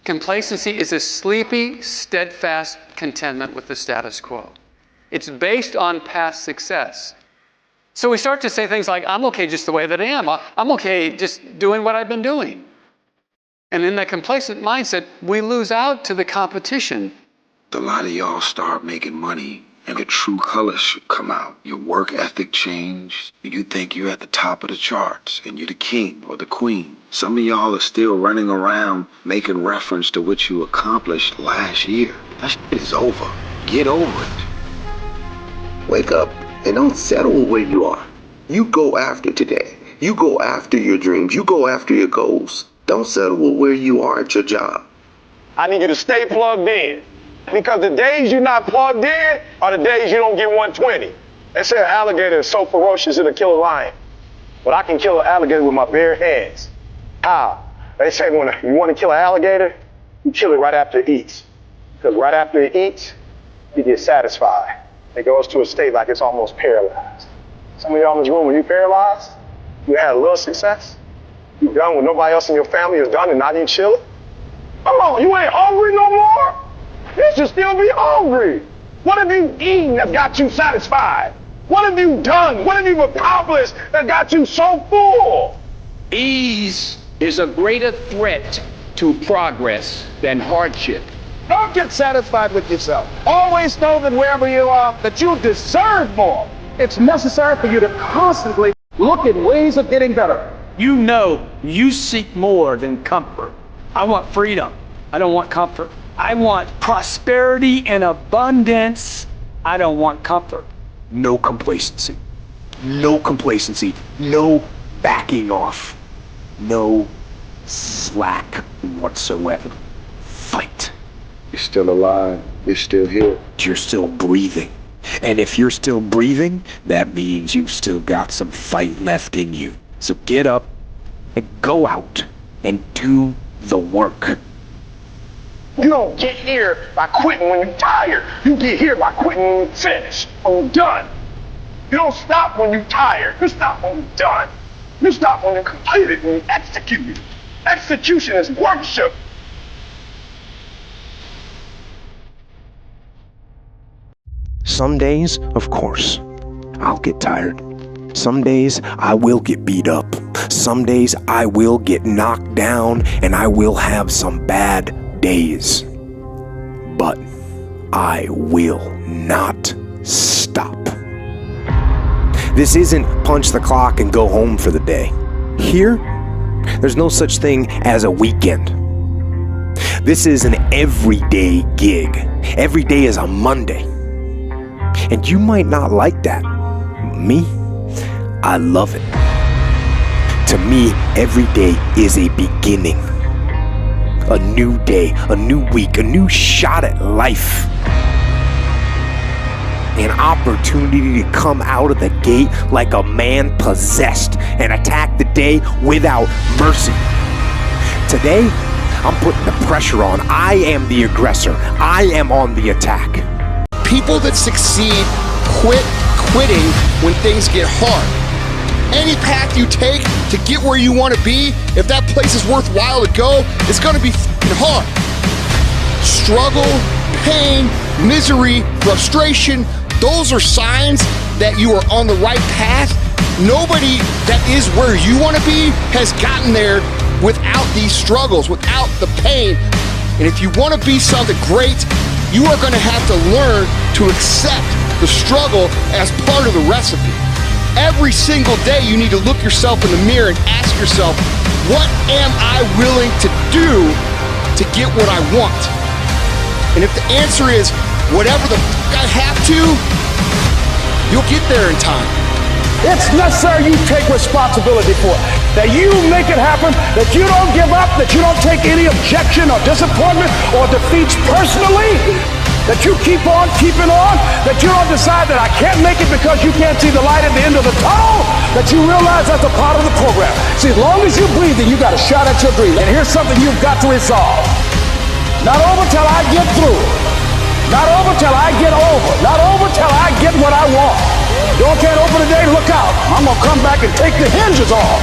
Complacency is a sleepy, steadfast contentment with the status quo. It's based on past success. So we start to say things like, I'm okay just the way that I am. I'm okay just doing what I've been doing. And in that complacent mindset, we lose out to the competition. A lot of y'all start making money and your true colors should come out. Your work ethic changed. You think you're at the top of the charts and you're the king or the queen. Some of y'all are still running around making reference to what you accomplished last year. That shit is over. Get over it. Wake up and don't settle where you are. You go after today. You go after your dreams. You go after your goals. Don't settle with where you are at your job. I need you to stay plugged in. Because the days you're not plugged in are the days you don't get 120. They say an alligator is so ferocious it'll kill a lion. But I can kill an alligator with my bare hands. How? They say when you want to kill an alligator, you kill it right after it eats. Because right after it eats, you get satisfied. It goes to a state like it's almost paralyzed. Some of y'all in this room, when you're paralyzed, you had a little success. You're done what nobody else in your family has done and now you chilling. Come on, you ain't hungry no more? You should still be hungry. What have you eaten that got you satisfied? What have you done? What have you accomplished that got you so full? Ease is a greater threat to progress than hardship. Don't get satisfied with yourself. Always know that wherever you are, that you deserve more. It's necessary for you to constantly look at ways of getting better. You know you seek more than comfort. I want freedom. I don't want comfort. I want prosperity and abundance. I don't want comfort. No complacency. No complacency. No backing off. No slack whatsoever. Fight. You're still alive. You're still here. You're still breathing. And if you're still breathing, that means you've still got some fight left in you. So get up and go out and do the work. You don't get here by quitting when you're tired. You get here by quitting when you're finished, when you're done. You don't stop when you're tired. You stop when you're done. You stop when you're completed, when you're executed. Execution is worship. Some days, of course, I'll get tired. Some days I will get beat up. Some days I will get knocked down and I will have some bad days. But I will not stop. This isn't punch the clock and go home for the day. Here, there's no such thing as a weekend. This is an everyday gig. Every day is a Monday. And you might not like that. Me, I love it. To me, every day is a beginning. A new day, a new week, a new shot at life. An opportunity to come out of the gate like a man possessed and attack the day without mercy. Today, I'm putting the pressure on. I am the aggressor. I am on the attack. People that succeed quit quitting when things get hard. Any path you take to get where you want to be, if that place is worthwhile to go, it's going to be hard. Struggle, pain, misery, frustration, those are signs that you are on the right path. Nobody that is where you want to be has gotten there without these struggles, without the pain. And if you want to be something great, you are going to have to learn to accept the struggle as part of the recipe. Every single day you need to look yourself in the mirror and ask yourself, what am I willing to do to get what I want? And if the answer is, whatever the I have to, you'll get there in time. It's necessary you take responsibility for it. That you make it happen, that you don't give up, that you don't take any objection or disappointment or defeats personally, that you keep on keeping on, that you don't decide that I can't make it because you can't see the light at the end of the tunnel, that you realize that's a part of the program. See, as long as you're breathing, you got a shot at your dream. And here's something you've got to resolve. Not over till I get through. Not over till I get over. Not over till I get what I want. Door can't open today, look out. I'm going to come back and take the hinges off.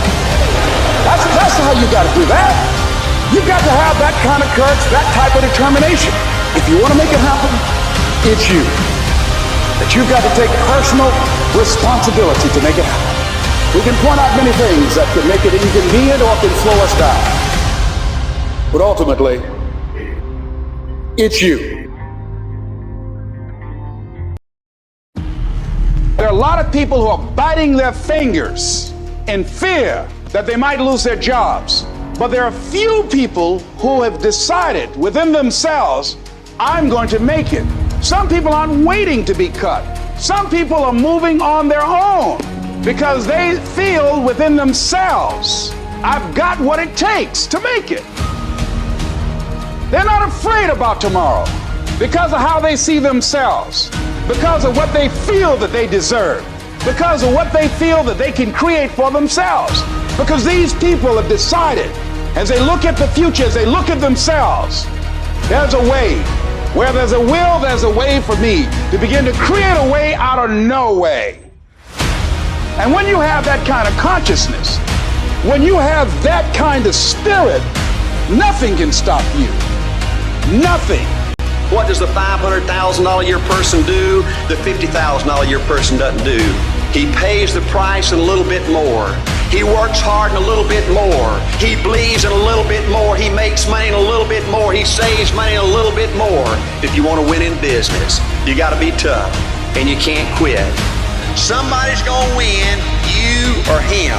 That's how you got to do that. You got to have have that kind of courage, that type of determination, if you want to make it happen, it's you. But you've got to take personal responsibility to make it happen. We can point out many things that can make it inconvenient or can slow us down. But ultimately, it's you. There are a lot of people who are biting their fingers in fear that they might lose their jobs. But there are few people who have decided within themselves, I'm going to make it. Some people aren't waiting to be cut. Some people are moving on their own because they feel within themselves, I've got what it takes to make it. They're not afraid about tomorrow because of how they see themselves, because of what they feel that they deserve, because of what they feel that they can create for themselves. Because these people have decided, as they look at the future, as they look at themselves, there's a way. Where there's a will, there's a way for me to begin to create a way out of no way. And when you have that kind of consciousness, when you have that kind of spirit, nothing can stop you. Nothing. What does the $500,000 a year person do the $50,000 a year person doesn't do? He pays the price and a little bit more. He works hard and a little bit more. He believes in a little bit more. He makes money and a little bit more. He saves money and a little bit more. If you want to win in business, you got to be tough and you can't quit. Somebody's going to win, you or him.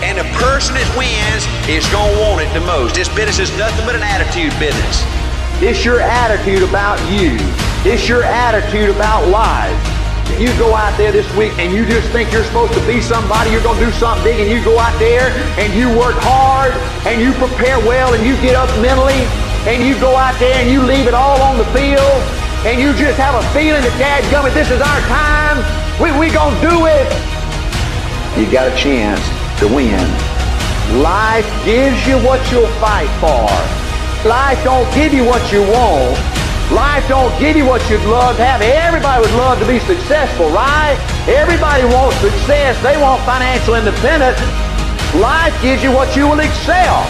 And the person that wins is going to want it the most. This business is nothing but an attitude business. It's your attitude about you. It's your attitude about life. If you go out there this week and you just think you're supposed to be somebody, you're going to do something big, and you go out there and you work hard and you prepare well and you get up mentally and you go out there and you leave it all on the field and you just have a feeling that dadgummit, this is our time, we going to do it, you got a chance to win. Life gives you what you'll fight for. Life don't give you what you want. Life don't give you what you'd love to have. Everybody would love to be successful, right? Everybody wants success. They want financial independence. Life gives you what you will excel.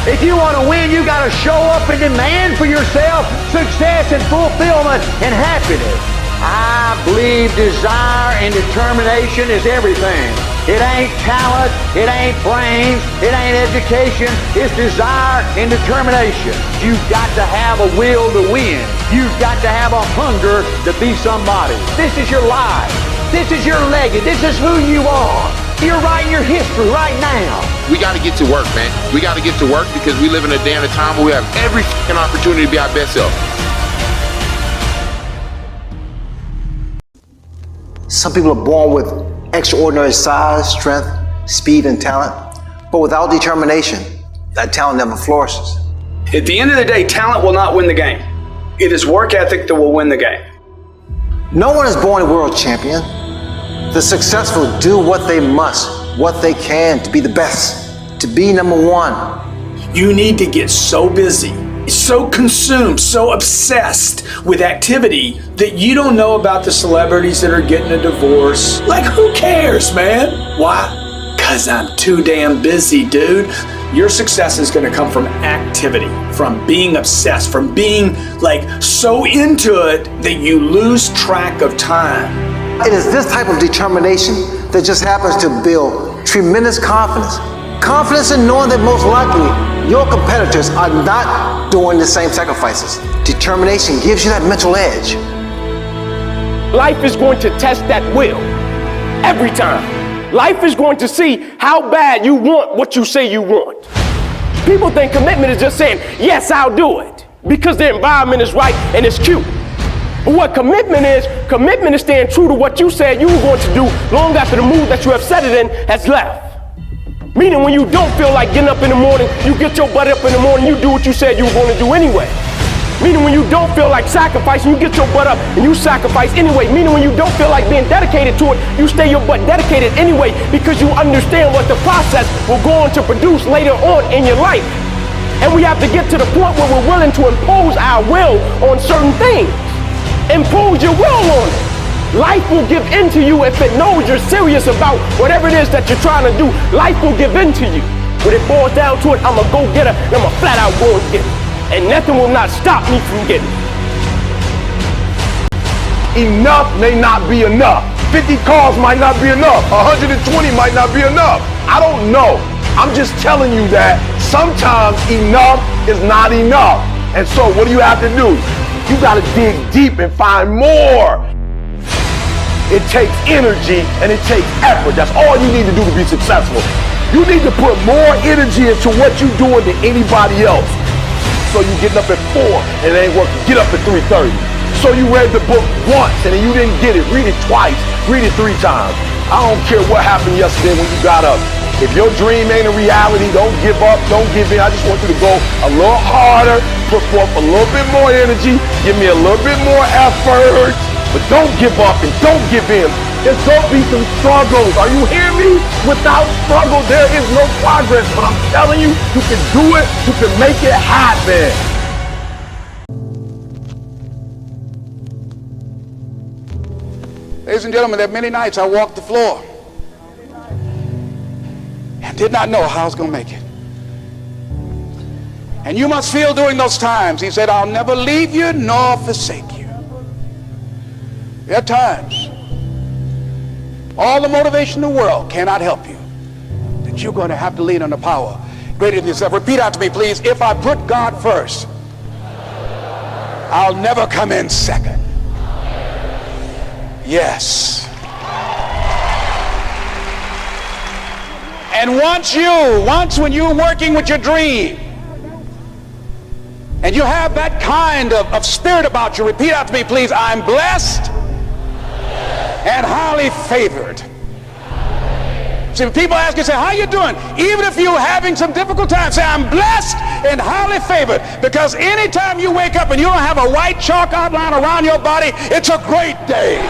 If you want to win, you got to show up and demand for yourself success and fulfillment and happiness. I believe desire and determination is everything. It ain't talent, it ain't brains, it ain't education, it's desire and determination. You've got to have a will to win. You've got to have a hunger to be somebody. This is your life. This is your legacy. This is who you are. You're writing your history right now. We got to get to work, man. We got to get to work because we live in a day and a time where we have every fucking opportunity to be our best self. Some people are born with extraordinary size, strength, speed, and talent, but without determination, that talent never flourishes. At the end of the day, talent will not win the game. It is work ethic that will win the game. No one is born a world champion. The successful do what they must, what they can to be the best, to be number one. You need to get so busy, so consumed, so obsessed with activity that you don't know about the celebrities that are getting a divorce. Like, who cares, man? Why? Because I'm too damn busy, dude. Your success is going to come from activity, from being obsessed, from being like so into it that you lose track of time. It is this type of determination that just happens to build tremendous confidence. Confidence in knowing that most likely your competitors are not doing the same sacrifices. Determination gives you that mental edge. Life is going to test that will every time. Life is going to see how bad you want what you say you want. People think commitment is just saying, yes, I'll do it, because the environment is right and it's cute. But what commitment is staying true to what you said you were going to do long after the mood that you have set it in has left. Meaning when you don't feel like getting up in the morning, you get your butt up in the morning, you do what you said you were going to do anyway. Meaning when you don't feel like sacrificing, you get your butt up and you sacrifice anyway. Meaning when you don't feel like being dedicated to it, you stay your butt dedicated anyway, because you understand what the process will go on to produce later on in your life. And we have to get to the point where we're willing to impose our will on certain things. Impose your will on it. Life will give in to you if it knows you're serious about whatever it is that you're trying to do. Life will give in to you. When it boils down to it, I'm a go-getter and I'm a flat I won't get it. And nothing will not stop me from getting it. Enough may not be enough. 50 cars might not be enough. 120 might not be enough. I don't know. I'm just telling you that sometimes enough is not enough. And so what do you have to do? You got to dig deep and find more. It takes energy and it takes effort. That's all you need to do to be successful. You need to put more energy into what you're doing than anybody else. So you getting up at 4 and it ain't working. Get up at 3:30. So you read the book once and then you didn't get it. Read it twice. Read it 3 times. I don't care what happened yesterday when you got up. If your dream ain't a reality, don't give up, don't give in. I just want you to go a little harder, put forth a little bit more energy, give me a little bit more effort, but don't give up and don't give in. There's gonna be some struggles. Are you hearing me? Without struggle, there is no progress. But I'm telling you, you can do it, you can make it happen. Ladies and gentlemen, there are many nights I walked the floor and did not know how I was going to make it. And you must feel during those times, he said, I'll never leave you nor forsake you. There are times, all the motivation in the world cannot help you, that you're going to have to lean on the power greater than yourself. Repeat out to me, please. If I put God first, I'll never come in second. Yes. And once when you're working with your dream and you have that kind of spirit about you, repeat out to me, please. I'm blessed and highly favored. See, when people ask you, say, how you doing? Even if you're having some difficult times, say, I'm blessed and highly favored. Because anytime you wake up and you don't have a white chalk outline around your body, it's a great day.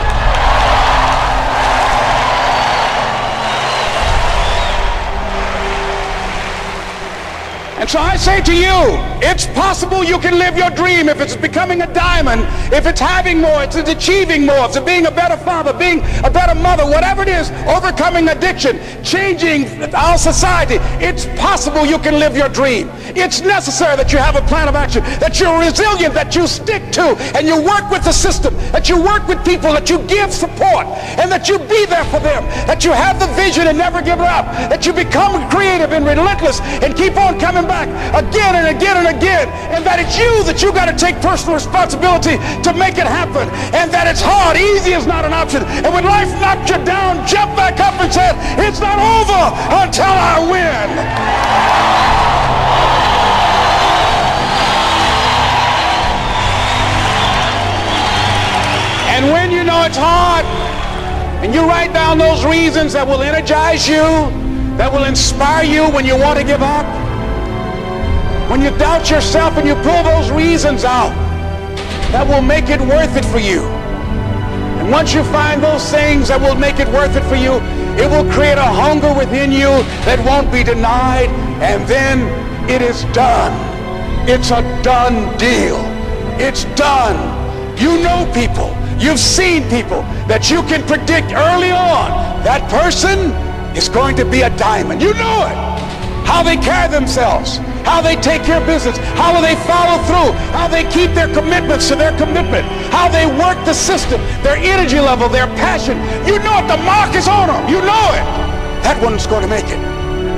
And so I say to you, it's possible you can live your dream if it's becoming a diamond, if it's having more, if it's achieving more, if it's being a better father, being a better mother, whatever it is, overcoming addiction, changing our society. It's possible you can live your dream. It's necessary that you have a plan of action, that you're resilient, that you stick to, and you work with the system, that you work with people, that you give support, and that you be there for them, that you have the vision and never give it up, that you become creative and relentless and keep on coming back again and again and again, and that it's that you got to take personal responsibility to make it happen, and that it's hard. Easy is not an option. And when life knocks you down, jump back up and say, it's not over until I win. And when you know it's hard, and you write down those reasons that will energize you, that will inspire you when you want to give up, when you doubt yourself and you pull those reasons out, that will make it worth it for you. And once you find those things that will make it worth it for you, it will create a hunger within you that won't be denied, and then it is done. It's a done deal. It's done. You know people, you've seen people that you can predict early on, that person is going to be a diamond. You know it. How they carry themselves, how they take care of business, how they follow through, how they keep their commitments to their commitment, how they work the system, their energy level, their passion. You know it. The mark is on them. You know it. That one's going to make it.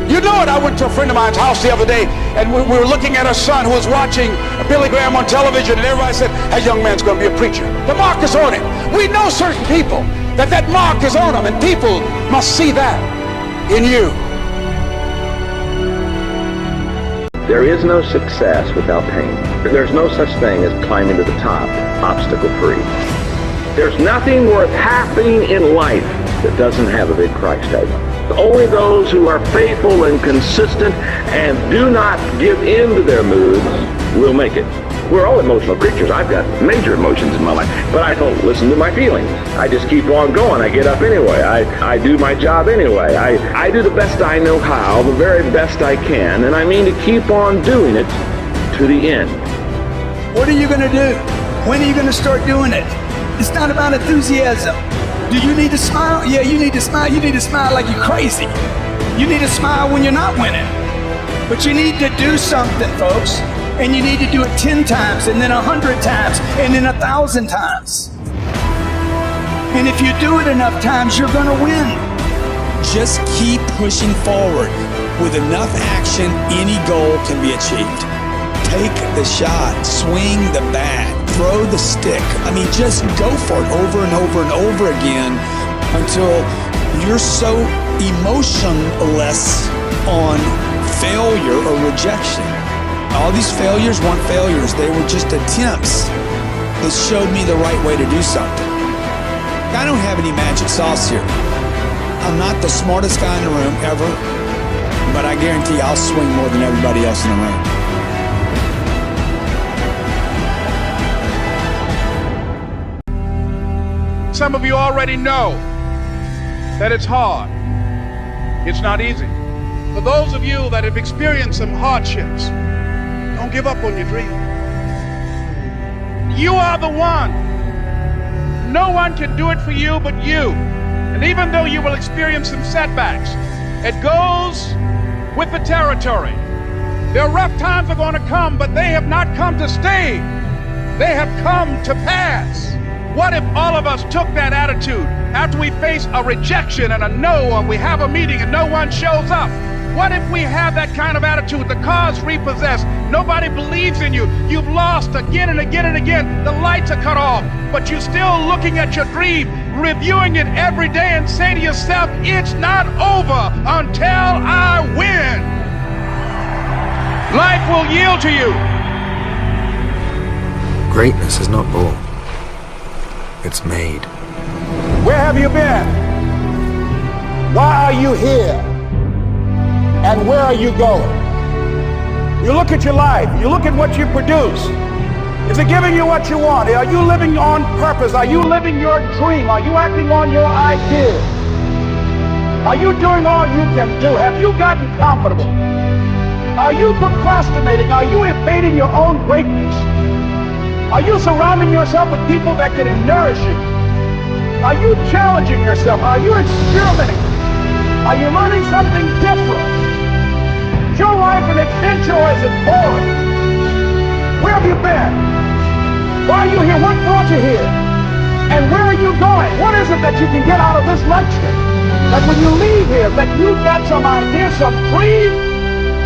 You know it. I went to a friend of mine's house the other day, and we were looking at our son who was watching Billy Graham on television, and everybody said, that young man's going to be a preacher. The mark is on him. We know certain people that mark is on them, and people must see that in you. There is no success without pain. There's no such thing as climbing to the top, obstacle-free. There's nothing worth happening in life that doesn't have a big price tag. Only those who are faithful and consistent and do not give in to their moods will make it. We're all emotional creatures. I've got major emotions in my life, but I don't listen to my feelings. I just keep on going. I get up anyway. I do my job anyway. I do the best I know how, the very best I can, and I mean to keep on doing it to the end. What are you going to do? When are you going to start doing it? It's not about enthusiasm. Do you need to smile? Yeah, you need to smile. You need to smile like you're crazy. You need to smile when you're not winning. But you need to do something, folks. And you need to do it 10 times, and then 100 times, and then 1,000 times. And if you do it enough times, you're going to win. Just keep pushing forward. With enough action, any goal can be achieved. Take the shot, swing the bat, throw the stick. I mean, just go for it over and over and over again until you're so emotionless on failure or rejection. All these failures weren't failures. They were just attempts that showed me the right way to do something. I don't have any magic sauce here. I'm not the smartest guy in the room ever, but I guarantee I'll swing more than everybody else in the room. Some of you already know that it's hard. It's not easy. For those of you that have experienced some hardships, don't give up on your dream. You are the one. No one can do it for you but you. And even though you will experience some setbacks, it goes with the territory. Their rough times are going to come, but they have not come to stay. They have come to pass. What if all of us took that attitude after we face a rejection and a no, or we have a meeting and no one shows up? What if we have that kind of attitude? The car's repossessed. Nobody believes in you. You've lost again and again and again. The lights are cut off, but you're still looking at your dream, reviewing it every day and say to yourself, it's not over until I win. Life will yield to you. Greatness is not born. It's made. Where have you been? Why are you here? And where are you going? You look at your life, you look at what you produce. Is it giving you what you want? Are you living on purpose? Are you living your dream? Are you acting on your ideas? Are you doing all you can do? Have you gotten comfortable? Are you procrastinating? Are you evading your own greatness? Are you surrounding yourself with people that can nourish you? Are you challenging yourself? Are you experimenting? Are you learning something different? Is your life an adventure or is it boring? Where have you been? Why are you here? What brought you here? And where are you going? What is it that you can get out of this lecture? That when you leave here, that you've got some idea, some dream,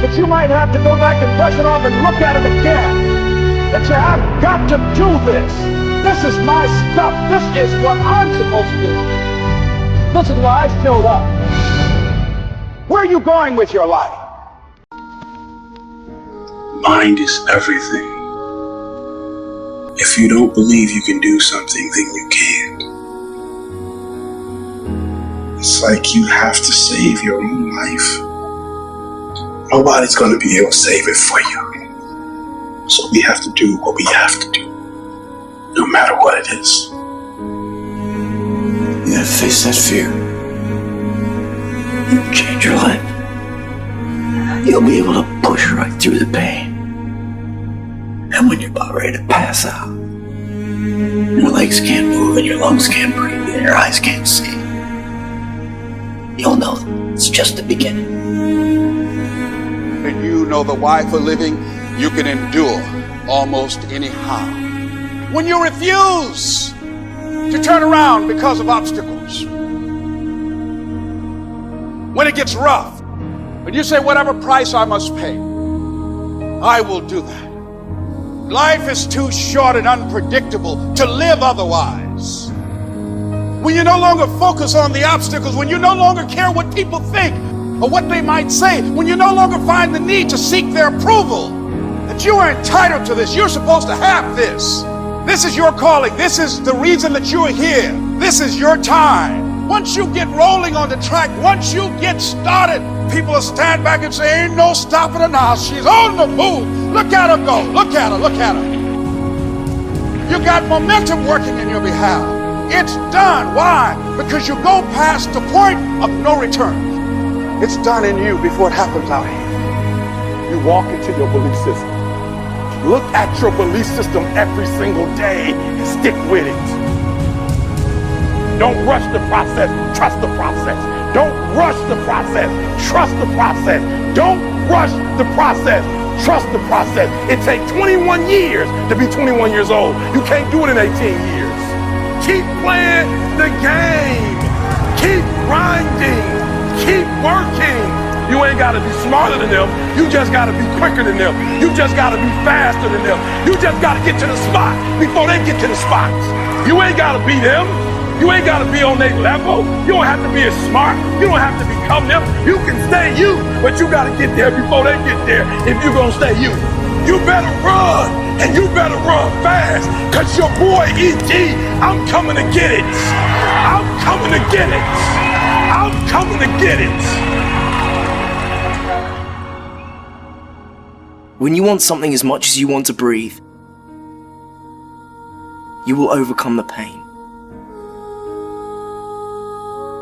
that you might have to go back and brush it off and look at it again. That say, I've got to do this. This is my stuff. This is what I'm supposed to do. This is why I showed up. Where are you going with your life? Mind is everything. If you don't believe you can do something, then you can't. It's like you have to save your own life. Nobody's going to be able to save it for you. So we have to do what we have to do, no matter what it is. You gotta face that fear. It'll change your life. You'll be able to push right through the pain. And when you're about ready to pass out, your legs can't move and your lungs can't breathe and your eyes can't see, you'll know it's just the beginning. And you know the why for living. You can endure almost anyhow. When you refuse to turn around because of obstacles, when it gets rough, when you say whatever price I must pay, I will do that. Life is too short and unpredictable to live otherwise. When you no longer focus on the obstacles, when you no longer care what people think or what they might say, when you no longer find the need to seek their approval, that you are entitled to this, you're supposed to have this. This is your calling. This is the reason that you're here. This is your time. Once you get rolling on the track, once you get started, people will stand back and say, ain't no stopping her now. She's on the move. Look at her go. Look at her. Look at her. You got momentum working in your behalf. It's done. Why? Because you go past the point of no return. It's done in you before it happens out here. You walk into your belief system. Look at your belief system every single day and stick with it. Don't rush the process. Trust the process. Don't rush the process. Trust the process. Don't rush the process. Trust the process. It takes 21 years to be 21 years old. You can't do it in 18 years. Keep playing the game. Keep grinding. Keep working. You ain't got to be smarter than them. You just got to be quicker than them. You just got to be faster than them. You just got to get to the spot before they get to the spot. You ain't got to be them. You ain't got to be on their level. You don't have to be as smart. You don't have to become them. You can stay you, but you got to get there before they get there if you're going to stay you. You better run, and you better run fast, because your boy E.T., I'm coming to get it. I'm coming to get it. I'm coming to get it. When you want something as much as you want to breathe, you will overcome the pain.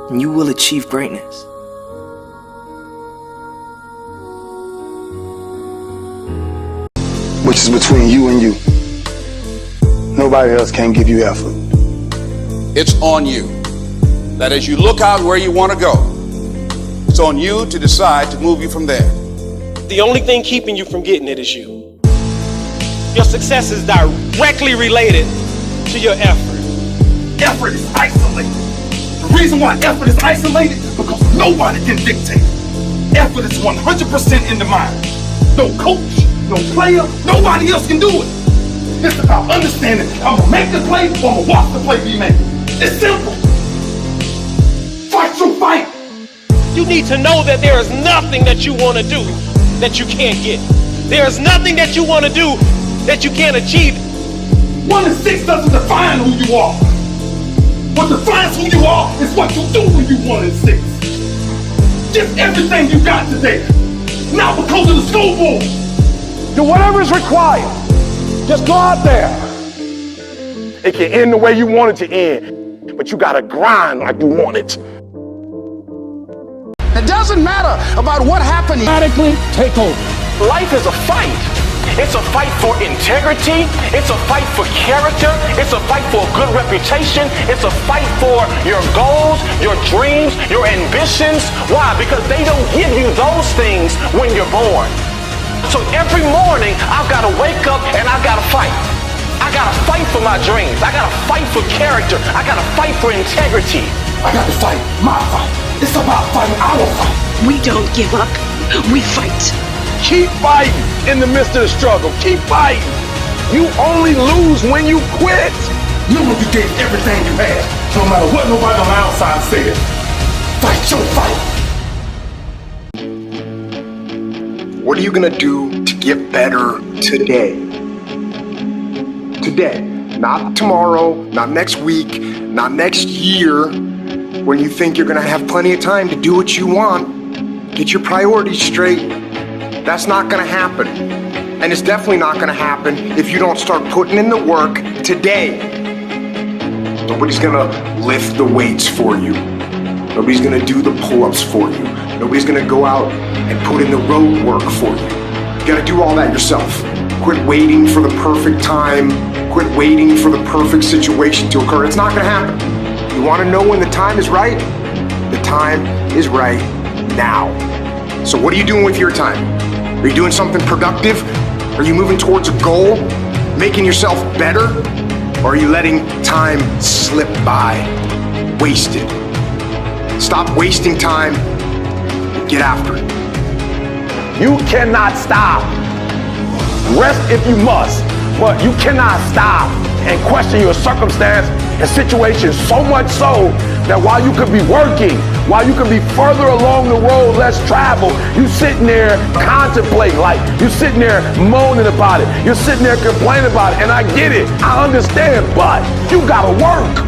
And you will achieve greatness. Which is between you and you. Nobody else can give you effort. It's on you. That as you look out where you want to go, it's on you to decide to move you from there. The only thing keeping you from getting it is you. Your success is directly related to your effort. Effort is isolated. The reason why effort is isolated is because nobody can dictate. Effort is 100% in the mind. No coach, no player, nobody else can do it. It's about understanding I'm gonna make the play or I'm gonna watch the play be made. It's simple. Fight your fight. You need to know that there is nothing that you want to do that you can't get. There is nothing that you want to do that you can't achieve. 1 and 6 doesn't define who you are. What defines who you are is what you do when you 1 and 6. Give everything you got today. Now because of the scoreboard. Do whatever is required. Just go out there. It can end the way you want it to end, but you gotta grind like you want it. It doesn't matter about what happened. Radically take over. Life is a fight. It's a fight for integrity. It's a fight for character. It's a fight for a good reputation. It's a fight for your goals, your dreams, your ambitions. Why? Because they don't give you those things when you're born. So every morning, I've got to wake up and I've got to fight. I got to fight for my dreams. I got to fight for character. I got to fight for integrity. I got to fight my fight. It's about fighting our fight. We don't give up. We fight. Keep fighting in the midst of the struggle. Keep fighting. You only lose when you quit. You know you gave everything you had, no matter what nobody on the outside said. Fight your fight. What are you gonna do to get better today? Today. Not tomorrow, not next week, not next year, when you think you're gonna have plenty of time to do what you want. Get your priorities straight. That's not gonna happen. And it's definitely not gonna happen if you don't start putting in the work today. Nobody's gonna lift the weights for you. Nobody's gonna do the pull-ups for you. Nobody's gonna go out and put in the road work for you. You gotta do all that yourself. Quit waiting for the perfect time. Quit waiting for the perfect situation to occur. It's not gonna happen. You wanna know when the time is right? The time is right now. So what are you doing with your time? Are you doing something productive? Are you moving towards a goal? Making yourself better? Or are you letting time slip by? Wasted. Stop wasting time. Get after it. You cannot stop. Rest if you must, but you cannot stop and question your circumstance and situation so much so that while you could be working, while you could be further along the road less traveled, you sitting there contemplating, like you sitting there moaning about it. You're sitting there complaining about it, and I get it. I understand, but you gotta work.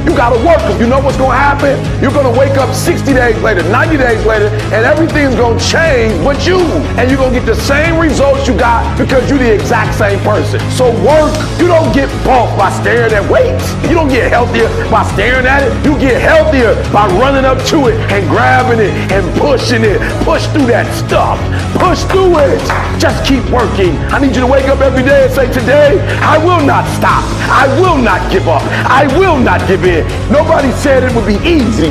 You gotta work, because you know what's gonna happen? You're gonna wake up 60 days later, 90 days later, and everything's gonna change but you. And you're gonna get the same results you got because you're the exact same person. So work. You don't get bulk by staring at weights. You don't get healthier by staring at it. You get healthier by running up to it and grabbing it and pushing it. Push through that stuff. Push through it. Just keep working. I need you to wake up every day and say, today, I will not stop. I will not give up. I will not give in. Nobody said it would be easy.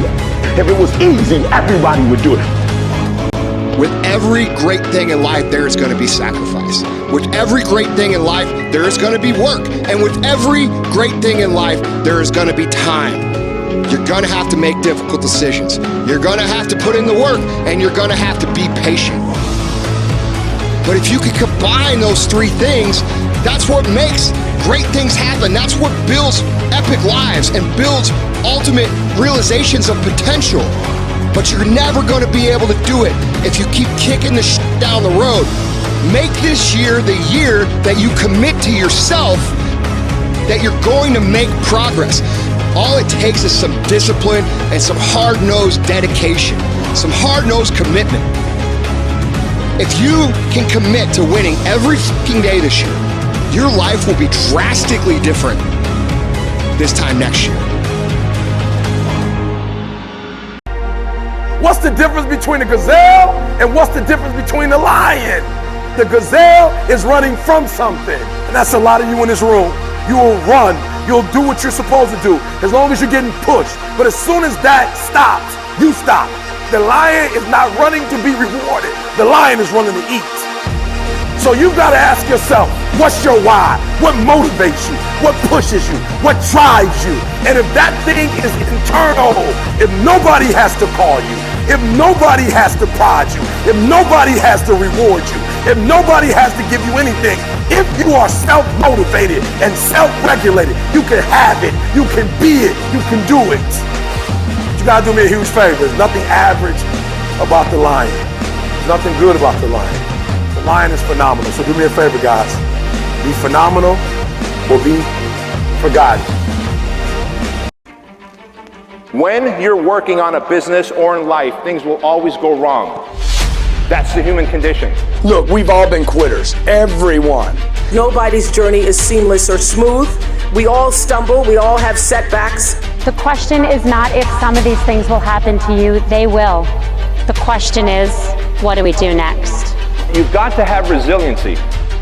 If it was easy, everybody would do it. With every great thing in life, there is going to be sacrifice. With every great thing in life, there is going to be work. And with every great thing in life, there is going to be time. You're going to have to make difficult decisions. You're going to have to put in the work, and you're going to have to be patient. But if you can combine those three things, that's what makes great things happen. That's what builds epic lives and builds ultimate realizations of potential. But you're never going to be able to do it if you keep kicking the shit down the road. Make this year the year that you commit to yourself that you're going to make progress. All it takes is some discipline and some hard-nosed dedication, some hard-nosed commitment. If you can commit to winning every fucking day this year, your life will be drastically different this time next year. What's the difference between a gazelle and what's the difference between a lion? The gazelle is running from something. And that's a lot of you in this room. You will run. You'll do what you're supposed to do as long as you're getting pushed. But as soon as that stops, you stop. The lion is not running to be rewarded. The lion is running to eat. So you've got to ask yourself, what's your why? What motivates you? What pushes you? What drives you? And if that thing is internal, if nobody has to call you, if nobody has to prod you, if nobody has to reward you, if nobody has to give you anything, if you are self-motivated and self-regulated, you can have it, you can be it, you can do it. But you gotta do me a huge favor. There's nothing average about the lion. There's nothing good about the lion. The lion is phenomenal. So do me a favor, guys. Be phenomenal or be forgotten. When you're working on a business or in life, things will always go wrong. That's the human condition. Look, we've all been quitters. Everyone. Nobody's journey is seamless or smooth. We all stumble. We all have setbacks. The question is not if some of these things will happen to you. They will. The question is, what do we do next? You've got to have resiliency.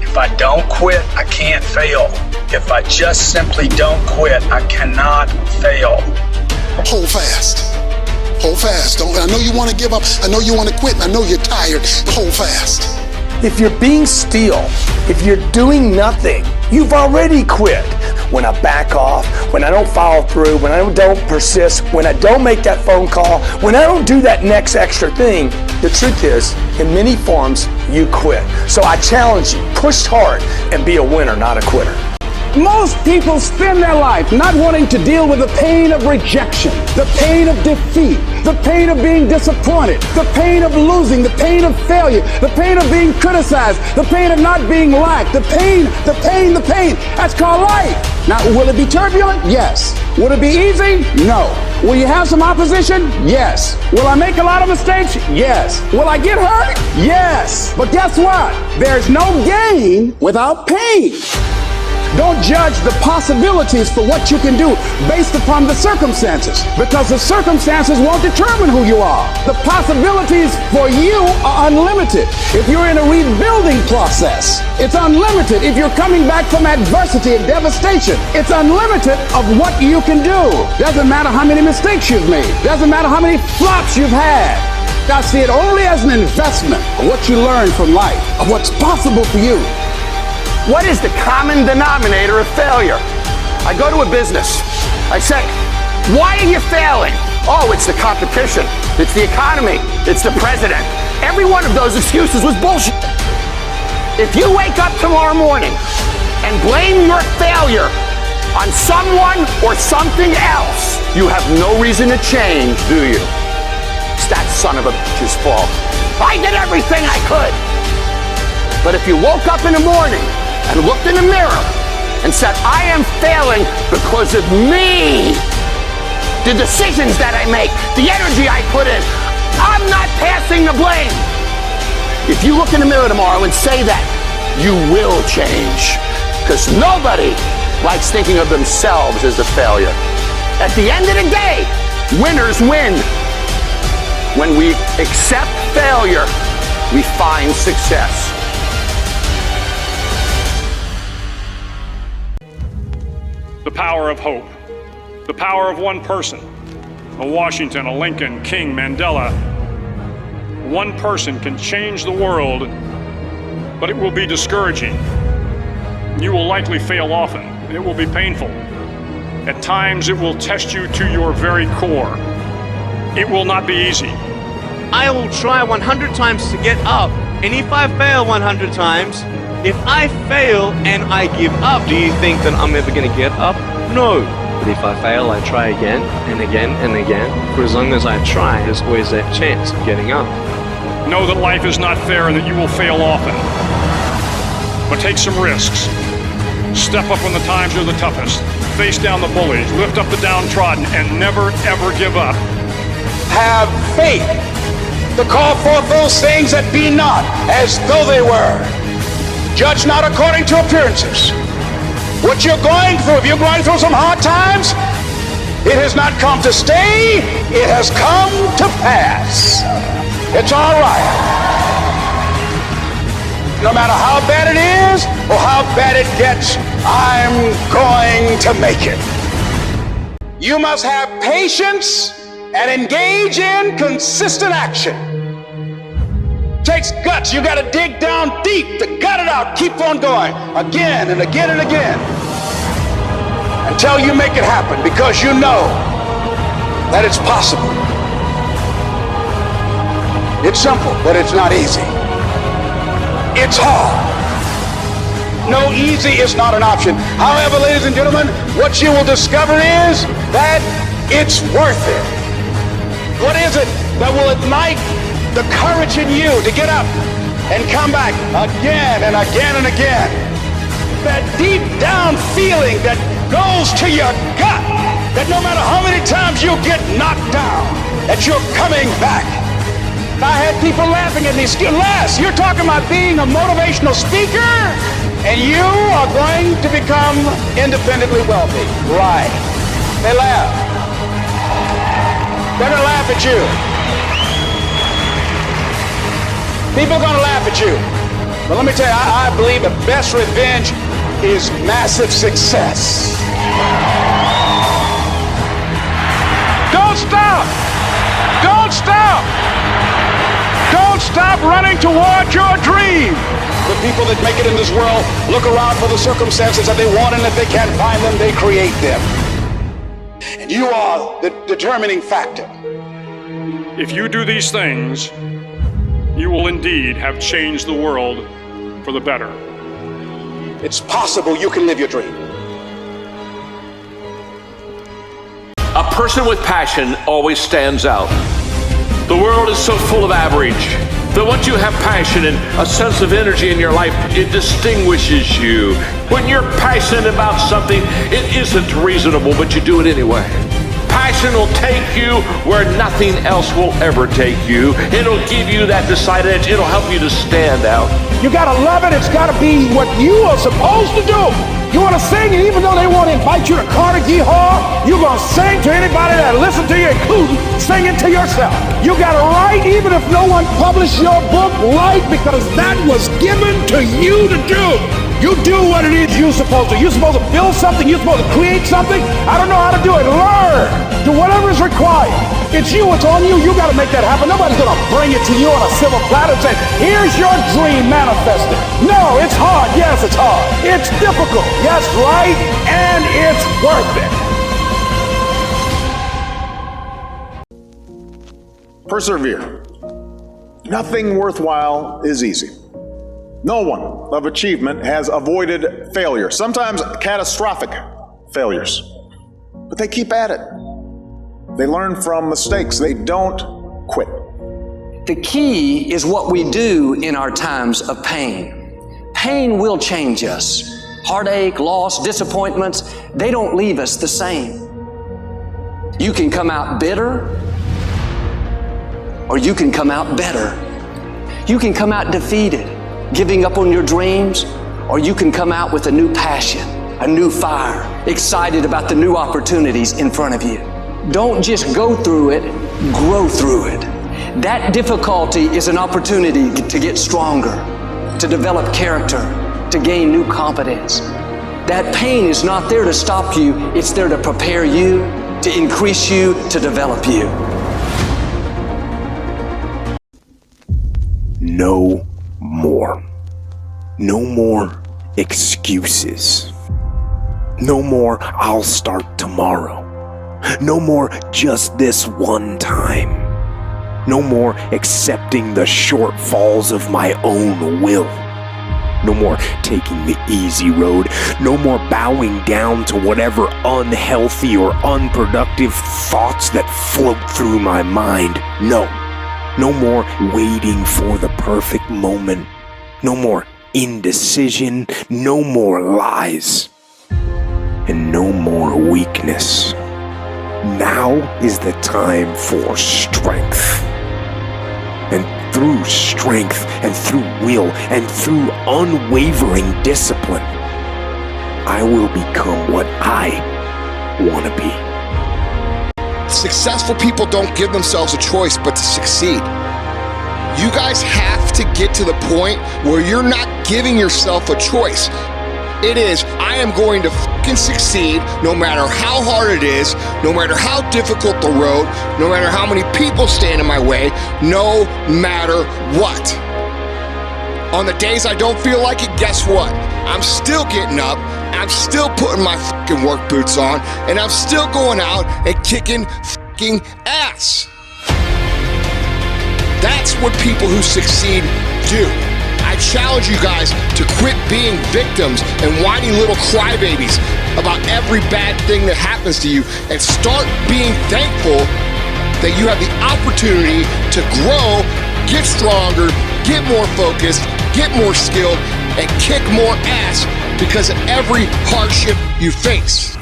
If I don't quit, I can't fail. If I just simply don't quit, I cannot fail. Hold fast. Hold fast. I know you want to give up. I know you want to quit. I know you're tired. Hold fast. If you're being still, if you're doing nothing, you've already quit. When I back off, when I don't follow through, when I don't persist, when I don't make that phone call, when I don't do that next extra thing, the truth is, in many forms, you quit. So I challenge you, push hard and be a winner, not a quitter. Most people spend their life not wanting to deal with the pain of rejection, the pain of defeat, the pain of being disappointed, the pain of losing, the pain of failure, the pain of being criticized, the pain of not being liked, the pain. That's called life. Now, will it be turbulent? Yes. Will it be easy? No. Will you have some opposition? Yes. Will I make a lot of mistakes? Yes. Will I get hurt? Yes. But guess what? There's no gain without pain. Don't judge the possibilities for what you can do based upon the circumstances, because the circumstances won't determine who you are. The possibilities for you are unlimited. If you're in a rebuilding process, it's unlimited. If you're coming back from adversity and devastation, it's unlimited of what you can do. Doesn't matter how many mistakes you've made. Doesn't matter how many flops you've had. I see it only as an investment of what you learn from life, of what's possible for you. What is the common denominator of failure? I go to a business. I say, why are you failing? Oh, it's the competition. It's the economy. It's the president. Every one of those excuses was bullshit. If you wake up tomorrow morning and blame your failure on someone or something else, you have no reason to change, do you? It's that son of a bitch's fault. I did everything I could. But if you woke up in the morning and looked in the mirror and said, I am failing because of me, the decisions that I make, the energy I put in, I'm not passing the blame. If you look in the mirror tomorrow and say that, you will change, because nobody likes thinking of themselves as a failure. At the end of the day, winners win. When we accept failure, we find success. The power of hope, the power of one person, a Washington, a Lincoln, King, Mandela. One person can change the world, but it will be discouraging. You will likely fail often. It will be painful. At times, it will test you to your very core. It will not be easy. I will try 100 times to get up, and if I fail 100 times, if I fail and I give up, do you think that I'm ever going to get up? No. But if I fail, I try again and again and again. For as long as I try, there's always that chance of getting up. Know that life is not fair and that you will fail often. But take some risks. Step up when the times are the toughest. Face down the bullies, lift up the downtrodden, and never ever give up. Have faith to call forth those things that be not as though they were. Judge not according to appearances. What you're going through, if you're going through some hard times, it has not come to stay, it has come to pass. It's all right. No matter how bad it is or how bad it gets, I'm going to make it. You must have patience and engage in consistent action. Takes guts. You got to dig down deep to gut it out. Keep on going again and again and again until you make it happen, because you know that it's possible. It's simple, but it's not easy. It's hard. No, easy is not an option. However, ladies and gentlemen, what you will discover is that it's worth it. What is it that will ignite the courage in you to get up and come back again and again and again? That deep down feeling that goes to your gut, that no matter how many times you get knocked down, that you're coming back. I had people laughing at me. Les, you're talking about being a motivational speaker and you are going to become independently wealthy. Right. They laugh. They're going to laugh at you. People are going to laugh at you. But let me tell you, I believe the best revenge is massive success. Don't stop! Don't stop! Don't stop running toward your dream! The people that make it in this world look around for the circumstances that they want, and if they can't find them, they create them. And you are the determining factor. If you do these things, you will indeed have changed the world for the better. It's possible you can live your dream. A person with passion always stands out. The world is so full of average that once you have passion and a sense of energy in your life, it distinguishes you. When you're passionate about something, it isn't reasonable, but you do it anyway. Passion will take you where nothing else will ever take you. It'll give you that decided edge. It'll help you to stand out. You gotta love it. It's gotta be what you are supposed to do. You wanna sing, and even though they want to invite you to Carnegie Hall, you're gonna sing to anybody that listens to you, including singing to yourself. You gotta write, even if no one published your book, write, because that was given to you to do. You do what it is you're supposed to. You're supposed to build something. You're supposed to create something. I don't know how to do it. Learn. Do whatever is required. It's you. It's on you. You got to make that happen. Nobody's going to bring it to you on a silver platter and say, here's your dream manifested. No, it's hard. Yes, it's hard. It's difficult. Yes, right. And it's worth it. Persevere. Nothing worthwhile is easy. No one of achievement has avoided failure, sometimes catastrophic failures. But they keep at it. They learn from mistakes. They don't quit. The key is what we do in our times of pain. Pain will change us. Heartache, loss, disappointments, they don't leave us the same. You can come out bitter, or you can come out better. You can come out defeated, giving up on your dreams, or you can come out with a new passion, a new fire, excited about the new opportunities in front of you. Don't just go through it, grow through it. That difficulty is an opportunity to get stronger, to develop character, to gain new competence. That pain is not there to stop you, it's there to prepare you to increase you, to develop you. No more. No more excuses. No more, I'll start tomorrow. No more, just this one time. No more accepting the shortfalls of my own will. No more taking the easy road. No more bowing down to whatever unhealthy or unproductive thoughts that float through my mind. No. No more waiting for the perfect moment. No more indecision. No more lies. And no more weakness. Now is the time for strength. And through strength, and through will, and through unwavering discipline, I will become what I want to be. Successful people don't give themselves a choice but to succeed. You guys have to get to the point where you're not giving yourself a choice. It is, I am going to fucking succeed no matter how hard it is, no matter how difficult the road, no matter how many people stand in my way, no matter what. On the days I don't feel like it, guess what? I'm still getting up, I'm still putting my fucking work boots on, and I'm still going out and kicking fucking ass. That's what people who succeed do. I challenge you guys to quit being victims and whiny little crybabies about every bad thing that happens to you and start being thankful that you have the opportunity to grow, get stronger, get more focused, get more skilled, and kick more ass because of every hardship you face.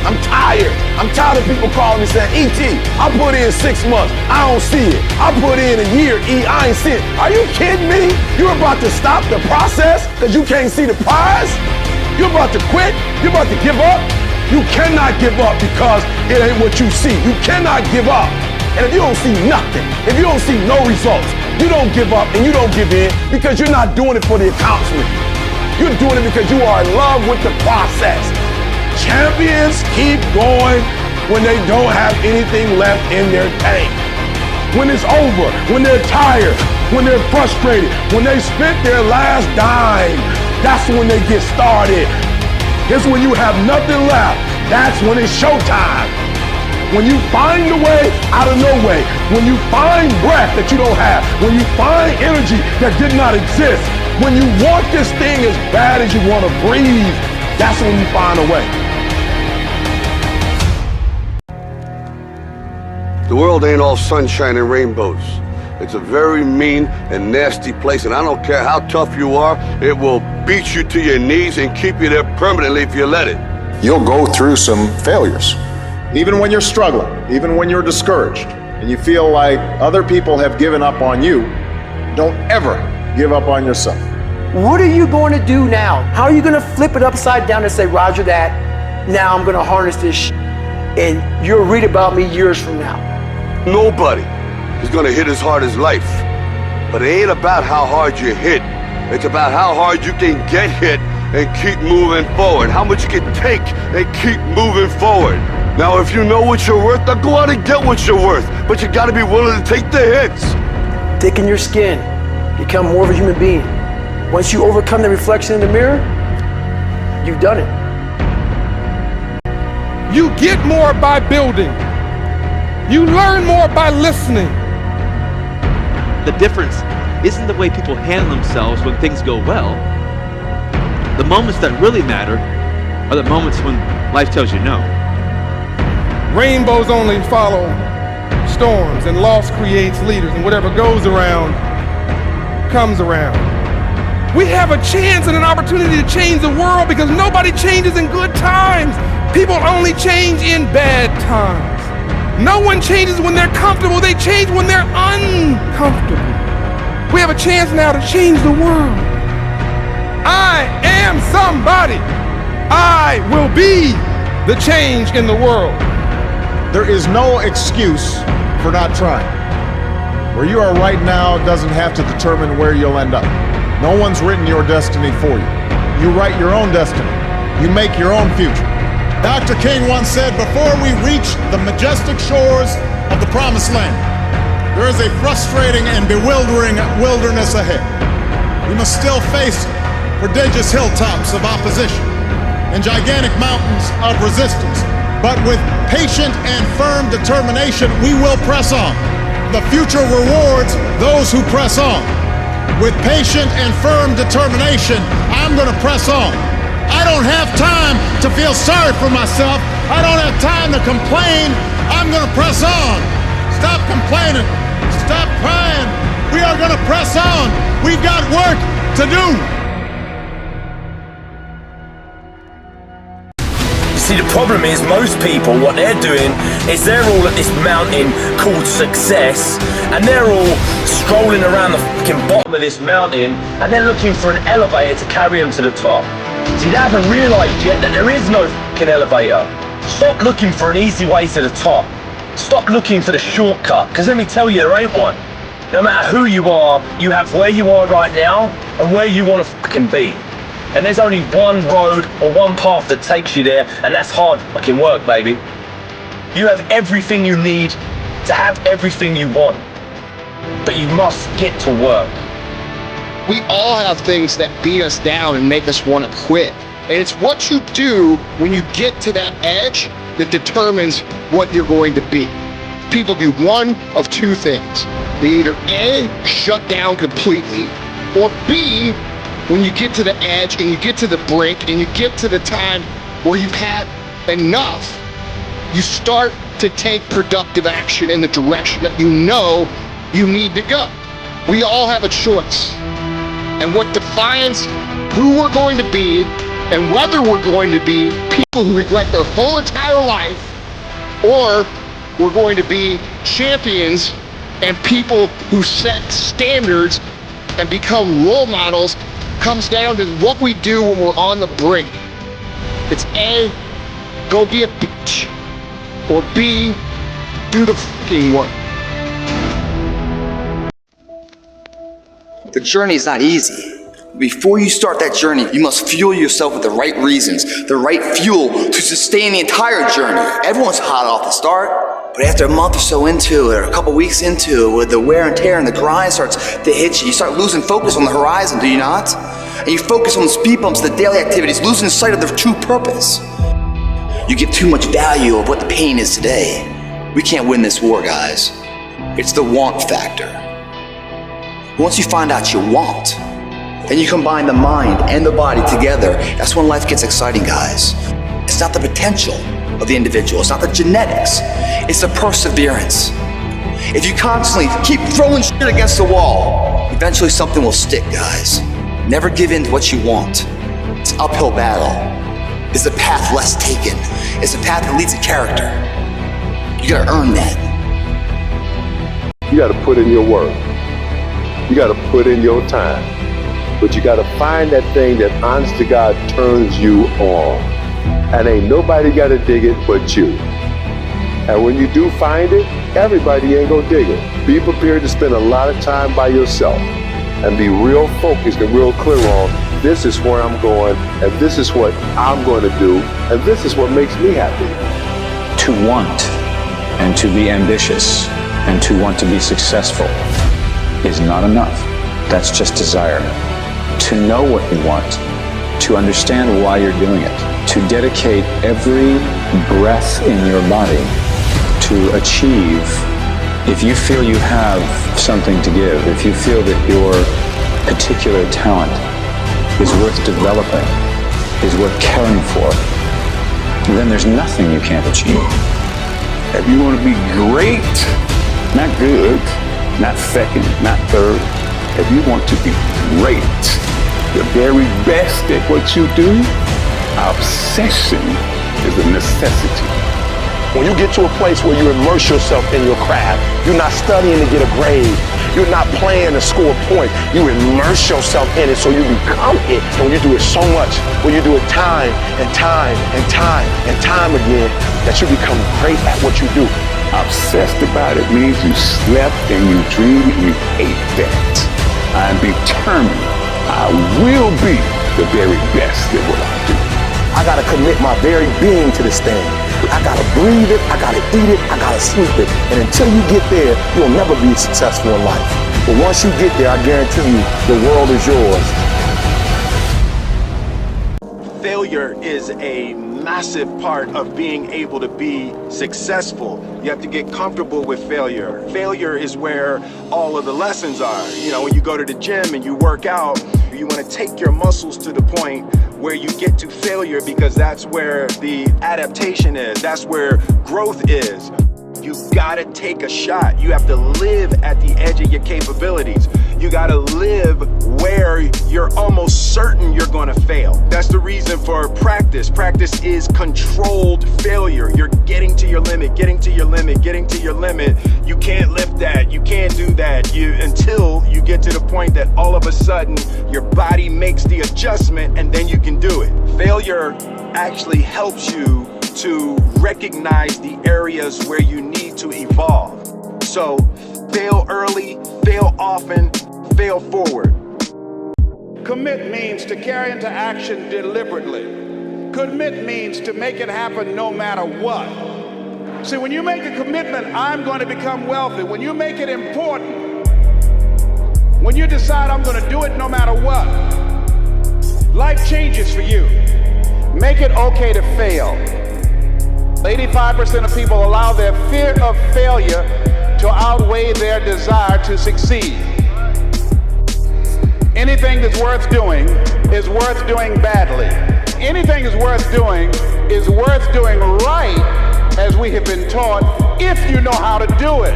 I'm tired. I'm tired of people calling me saying, E.T., I put in 6 months. I don't see it. I put in a year. I ain't see it. Are you kidding me? You're about to stop the process because you can't see the prize? You're about to quit? You're about to give up? You cannot give up because it ain't what you see. You cannot give up. And if you don't see nothing, if you don't see no results, you don't give up and you don't give in because you're not doing it for the accomplishment. You're doing it because you are in love with the process. Champions keep going when they don't have anything left in their tank. When it's over, when they're tired, when they're frustrated, when they spent their last dime, that's when they get started. It's when you have nothing left. That's when it's showtime. When you find a way out of no way, when you find breath that you don't have, when you find energy that did not exist, when you want this thing as bad as you want to breathe, that's when you find a way. The world ain't all sunshine and rainbows. It's a very mean and nasty place, and I don't care how tough you are, it will beat you to your knees and keep you there permanently if you let it. You'll go through some failures. Even when you're struggling, even when you're discouraged, and you feel like other people have given up on you, don't ever give up on yourself. What are you going to do now? How are you going to flip it upside down and say, Roger that, now I'm going to harness this and you'll read about me years from now? Nobody is gonna hit as hard as life. But it ain't about how hard you hit. It's about how hard you can get hit and keep moving forward. How much you can take and keep moving forward. Now, if you know what you're worth, then go out and get what you're worth. But you gotta be willing to take the hits. Thicken your skin. Become more of a human being. Once you overcome the reflection in the mirror, you've done it. You get more by building. You learn more by listening. The difference isn't the way people handle themselves when things go well. The moments that really matter are the moments when life tells you no. Rainbows only follow storms, and loss creates leaders, and whatever goes around comes around. We have a chance and an opportunity to change the world because nobody changes in good times. People only change in bad times. No one changes when they're comfortable, they change when they're uncomfortable. We have a chance now to change the world. I am somebody. I will be the change in the world. There is no excuse for not trying. Where you are right now doesn't have to determine where you'll end up. No one's written your destiny for you. You write your own destiny. You make your own future. Dr. King once said, before we reach the majestic shores of the promised land, there is a frustrating and bewildering wilderness ahead. We must still face prodigious hilltops of opposition and gigantic mountains of resistance. But with patient and firm determination, we will press on. The future rewards those who press on. With patient and firm determination, I'm going to press on. I don't have time to feel sorry for myself. I don't have time to complain. I'm going to press on. Stop complaining. Stop crying. We are going to press on. We've got work to do. See, the problem is most people, what they're doing is they're all at this mountain called success, and they're all strolling around the fucking bottom of this mountain, and they're looking for an elevator to carry them to the top. See, they haven't realised yet that there is no fucking elevator. Stop looking for an easy way to the top. Stop looking for the shortcut, because let me tell you, there ain't one. No matter who you are, you have where you are right now and where you want to fucking be. And there's only one road or one path that takes you there, and that's hard fucking work, baby. You have everything you need to have everything you want, but you must get to work. We all have things that beat us down and make us want to quit. And it's what you do when you get to that edge that determines what you're going to be. People do one of two things. They either A, shut down completely, or B, when you get to the edge and you get to the brink and you get to the time where you've had enough, you start to take productive action in the direction that you know you need to go. We all have a choice. And what defines who we're going to be and whether we're going to be people who regret their whole entire life, or we're going to be champions and people who set standards and become role models, comes down to what we do when we're on the brink. It's A, go be a bitch, or B, do the fucking work. The journey is not easy. Before you start that journey, you must fuel yourself with the right reasons, the right fuel to sustain the entire journey. Everyone's hot off the start, but after a month or so into it, or a couple weeks into it, with the wear and tear and the grind starts to hit you, you start losing focus on the horizon, do you not? And you focus on the speed bumps, the daily activities, losing sight of their true purpose. You give too much value of what the pain is today. We can't win this war, guys. It's the want factor. Once you find out you want, then you combine the mind and the body together. That's when life gets exciting, guys. It's not the potential of the individual. It's not the genetics. It's the perseverance. If you constantly keep throwing shit against the wall, eventually something will stick, guys. Never give in to what you want. It's an uphill battle. It's a path less taken. It's a path that leads to character. You gotta earn that. You gotta put in your work. You gotta put in your time. But you gotta find that thing that honest to God turns you on. And ain't nobody gotta dig it but you. And when you do find it, everybody ain't gonna dig it. Be prepared to spend a lot of time by yourself and be real focused and real clear on, this is where I'm going, and this is what I'm going to do, and this is what makes me happy. To want and to be ambitious and to want to be successful is not enough. That's just desire. To know what you want, to understand why you're doing it, to dedicate every breath in your body to achieve. If you feel you have something to give, if you feel that your particular talent is worth developing, is worth caring for, then there's nothing you can't achieve. If you want to be great, not good, not second, not third, if you want to be great, the very best at what you do, obsession is a necessity. When you get to a place where you immerse yourself in your craft, you're not studying to get a grade. You're not playing to score a point. You immerse yourself in it so you become it. And when you do it so much, when you do it time and time and time and time again, that you become great at what you do. Obsessed about it means you slept and you dreamed and you ate that. I'm determined I will be the very best at what I do. I I gotta commit my very being to this thing. I gotta breathe it, I gotta eat it, I gotta sleep it. And until you get there, you'll never be successful in life. But once you get there, I guarantee you, the world is yours. Failure is a massive part of being able to be successful. You have to get comfortable with failure. Failure is where all of the lessons are. You know, when you go to the gym and you work out, you want to take your muscles to the point where you get to failure, because that's where the adaptation is. That's where growth is. You gotta take a shot. You have to live at the edge of your capabilities. You gotta live where you're almost certain you're gonna fail. That's the reason for practice. Practice is controlled failure. You're getting to your limit, getting to your limit, getting to your limit. You can't lift that, you can't do that, until you get to the point that all of a sudden your body makes the adjustment and then you can do it. Failure actually helps you to recognize the areas where you need to evolve. So fail early, fail often, fail forward. Commit means to carry into action deliberately. Commit means to make it happen no matter what. See, when you make a commitment, I'm going to become wealthy, when you make it important, when you decide I'm going to do it no matter what, life changes for you. Make it okay to fail. 85% of people allow their fear of failure to outweigh their desire to succeed. Anything that's worth doing is worth doing badly. Anything that's worth doing is worth doing right, as we have been taught, if you know how to do it.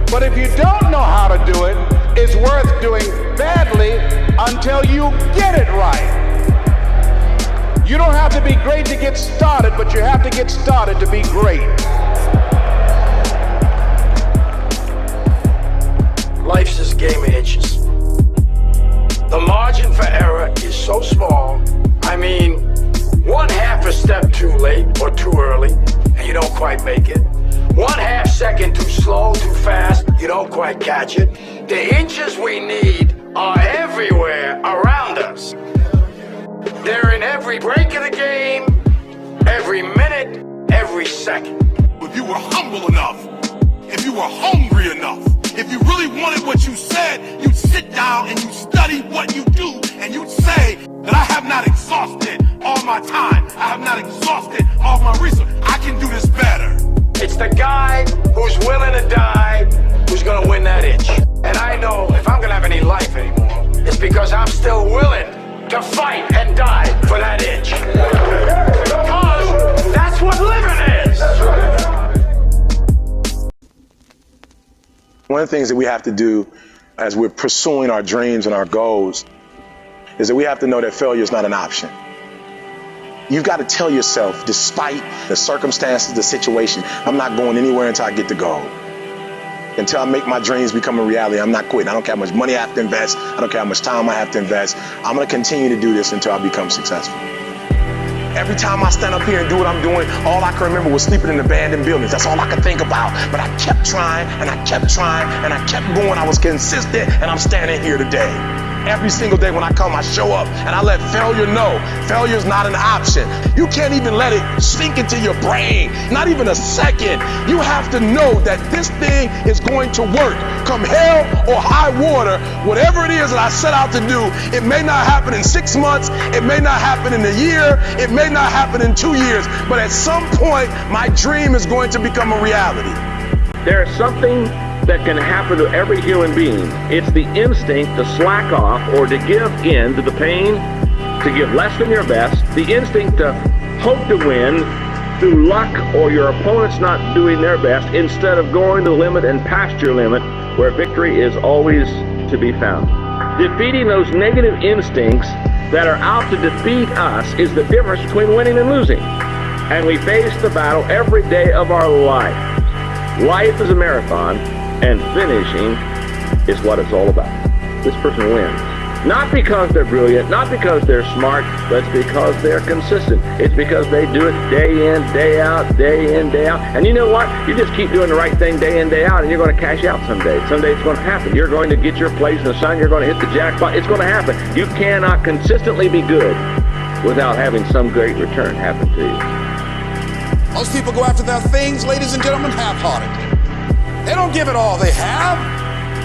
But if you don't know how to do it, it's worth doing badly until you get it right. You don't have to be great to get started, but you have to get started to be great. Life's this game of inches. The margin for error is so small. I mean, 1/2 a step too late or too early, and you don't quite make it. 1/2 second too slow, too fast, you don't quite catch it. The inches we need are everywhere around us. They're in every break of the game, every minute, every second. If you were humble enough, if you were hungry enough, if you really wanted what you said, you'd sit down and you'd study what you do, and you'd say that I have not exhausted all my time. I have not exhausted all my resources. I can do this better. It's the guy who's willing to die who's gonna win that itch. And I know if I'm gonna have any life anymore, it's because I'm still willing to fight and die for that itch. Because that's what living is. One of the things that we have to do as we're pursuing our dreams and our goals is that we have to know that failure is not an option. You've got to tell yourself, despite the circumstances, the situation, I'm not going anywhere until I get the goal. Until I make my dreams become a reality, I'm not quitting. I don't care how much money I have to invest. I don't care how much time I have to invest. I'm going to continue to do this until I become successful. Every time I stand up here and do what I'm doing, all I can remember was sleeping in abandoned buildings. That's all I could think about. But I kept trying, and I kept trying, and I kept going. I was consistent, and I'm standing here today. Every single day when I come, I show up, and I let failure know. Failure is not an option. You can't even let it sink into your brain, not even a second. You have to know that this thing is going to work. Come hell or high water, whatever it is that I set out to do, it may not happen in 6 months, it may not happen in a year, it may not happen in 2 years, but at some point, my dream is going to become a reality. There is something that can happen to every human being. It's the instinct to slack off or to give in to the pain, to give less than your best, the instinct to hope to win through luck or your opponent's not doing their best, instead of going to the limit and past your limit where victory is always to be found. Defeating those negative instincts that are out to defeat us is the difference between winning and losing. And we face the battle every day of our life. Life is a marathon, and finishing is what it's all about. This person wins. Not because they're brilliant, not because they're smart, but it's because they're consistent. It's because they do it day in, day out, day in, day out. And you know what? You just keep doing the right thing day in, day out, and you're going to cash out someday. Someday it's going to happen. You're going to get your place in the sun. You're going to hit the jackpot. It's going to happen. You cannot consistently be good without having some great return happen to you. Most people go after their things, ladies and gentlemen, half-heartedly. They don't give it all they have,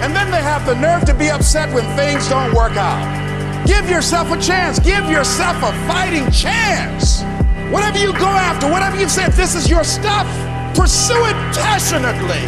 and then they have the nerve to be upset when things don't work out. Give yourself a chance. Give yourself a fighting chance. Whatever you go after, whatever you've said, this is your stuff, pursue it passionately.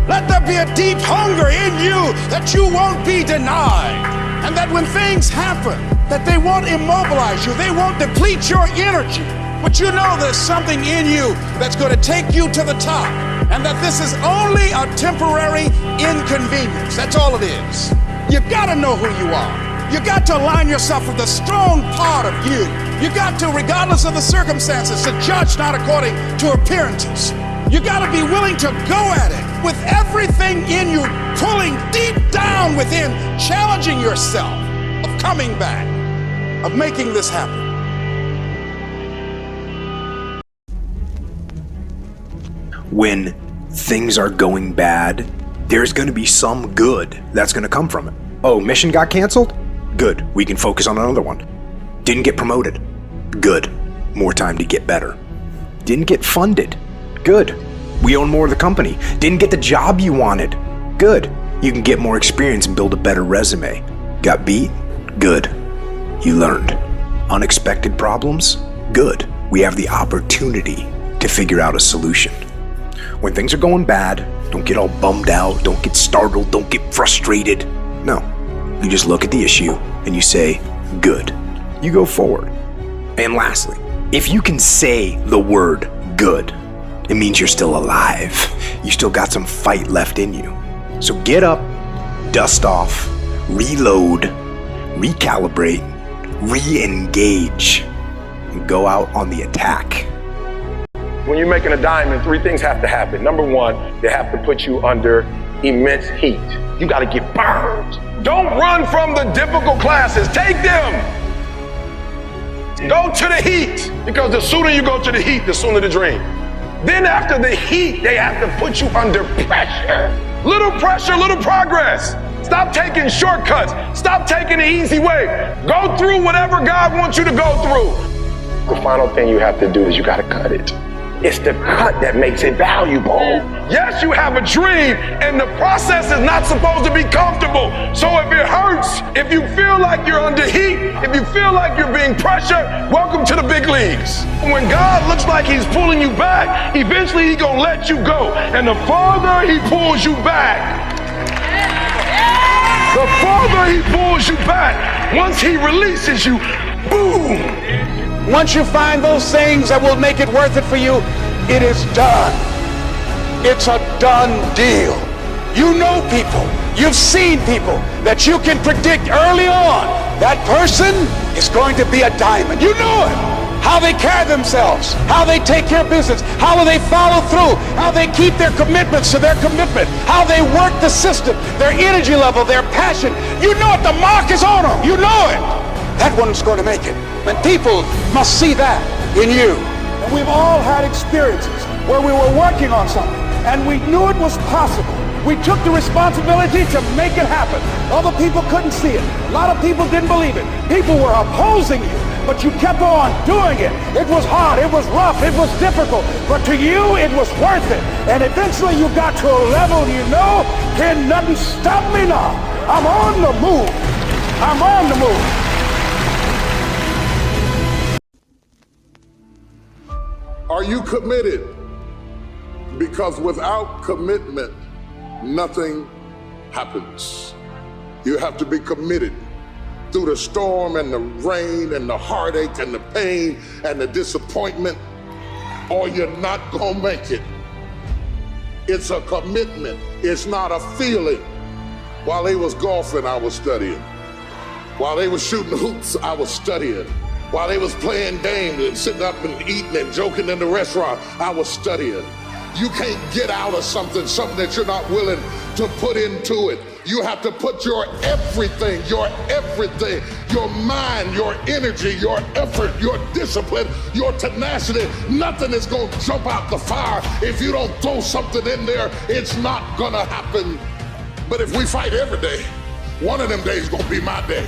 Let there be a deep hunger in you that you won't be denied, and that when things happen, that they won't immobilize you, they won't deplete your energy. But you know there's something in you that's going to take you to the top, and that this is only a temporary inconvenience. That's all it is. You got to know who you are. You got to align yourself with the strong part of you. You got to, regardless of the circumstances, to judge not according to appearances. You got to be willing to go at it with everything in you, pulling deep down within, challenging yourself of coming back, of making this happen. When things are going bad, there's going to be some good that's going to come from it. Oh, mission got canceled? Good. We can focus on another one. Didn't get promoted? Good. More time to get better. Didn't get funded? Good. We own more of the company. Didn't get the job you wanted? Good. You can get more experience and build a better resume. Got beat? Good. You learned. Unexpected problems? Good. We have the opportunity to figure out a solution. When things are going bad, don't get all bummed out, don't get startled, don't get frustrated. No. You just look at the issue and you say, good. You go forward. And lastly, if you can say the word good, it means you're still alive. You still got some fight left in you. So get up, dust off, reload, recalibrate, re-engage, and go out on the attack. When you're making a diamond, 3 things have to happen. Number 1, they have to put you under immense heat. You got to get burned. Don't run from the difficult classes. Take them. Go to the heat, because the sooner you go to the heat, the sooner the dream. Then after the heat, they have to put you under pressure. Little pressure, little progress. Stop taking shortcuts. Stop taking the easy way. Go through whatever God wants you to go through. The final thing you have to do is you got to cut it. It's the cut that makes it valuable. Yes, you have a dream, and the process is not supposed to be comfortable. So if it hurts, if you feel like you're under heat, if you feel like you're being pressured, welcome to the big leagues. When God looks like he's pulling you back, eventually he's gonna let you go. And the farther he pulls you back, the farther he pulls you back, once he releases you, boom. Once you find those things that will make it worth it for you, it is done. It's a done deal. You know people, you've seen people that you can predict early on. That person is going to be a diamond. You know it. How they carry themselves, how they take care of business, how they follow through, how they keep their commitments to their commitment, how they work the system, their energy level, their passion. You know it. The mark is on them. You know it. That one's going to make it. And people must see that in you. And we've all had experiences where we were working on something and we knew it was possible. We took the responsibility to make it happen. Other people couldn't see it. A lot of people didn't believe it. People were opposing you, but you kept on doing it. It was hard, it was rough, it was difficult, but to you it was worth it. And eventually you got to a level you know, can nothing stop me now. I'm on the move. I'm on the move. Are you committed? Because without commitment, nothing happens. You have to be committed through the storm and the rain and the heartache and the pain and the disappointment, or you're not gonna make it. It's a commitment. It's not a feeling. While they was golfing, I was studying. While they was shooting hoops, I was studying. While they was playing games and sitting up and eating and joking in the restaurant, I was studying. You can't get out of something that you're not willing to put into it. You have to put your everything, your mind, your energy, your effort, your discipline, your tenacity. Nothing is going to jump out the fire if you don't throw something in there. It's not going to happen. But if we fight every day, one of them days is going to be my day.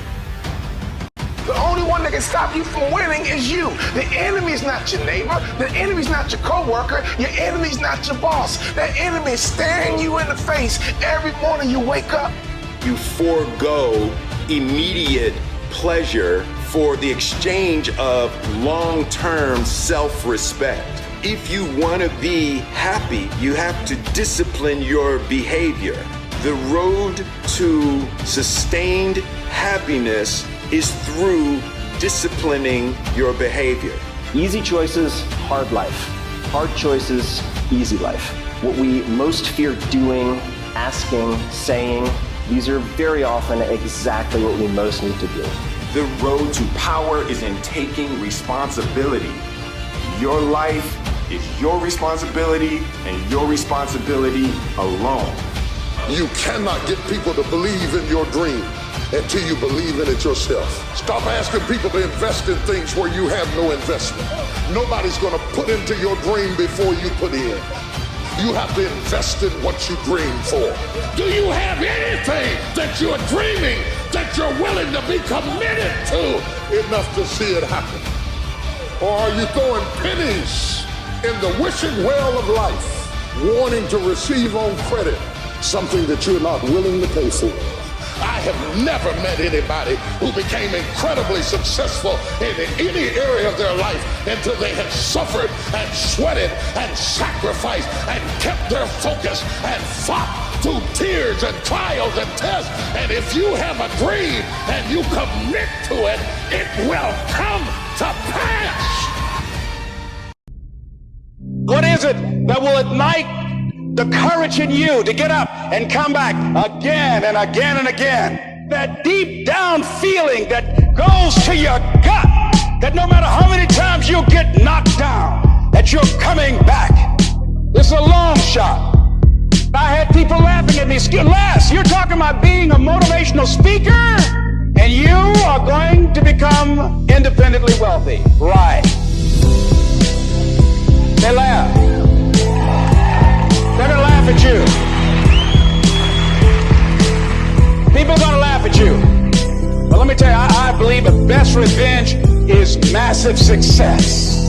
The only one that can stop you from winning is you. The enemy's not your neighbor. The enemy's not your coworker. Your enemy's not your boss. That enemy is staring you in the face every morning you wake up. You forego immediate pleasure for the exchange of long-term self-respect. If you want to be happy, you have to discipline your behavior. The road to sustained happiness is through disciplining your behavior. Easy choices, hard life. Hard choices, easy life. What we most fear doing, asking, saying, these are very often exactly what we most need to do. The road to power is in taking responsibility. Your life is your responsibility and your responsibility alone. You cannot get people to believe in your dream until you believe in it yourself. Stop asking people to invest in things where you have no investment. Nobody's going to put into your dream before you put in. You have to invest in what you dream for. Do you have anything that you're dreaming that you're willing to be committed to enough to see it happen? Or are you throwing pennies in the wishing well of life, wanting to receive on credit something that you're not willing to pay for? I have never met anybody who became incredibly successful in any area of their life until they had suffered and sweated and sacrificed and kept their focus and fought through tears and trials and tests. And if you have a dream and you commit to it, it will come to pass. What is it that will ignite the courage in you to get up and come back again and again and again? That deep down feeling that goes to your gut, that no matter how many times you get knocked down, that you're coming back. It's a long shot. I had people laughing at me. Les, you're talking about being a motivational speaker and you are going to become independently wealthy. Right. They laugh. They're gonna laugh at you. People are gonna laugh at you. But let me tell you, I believe the best revenge is massive success.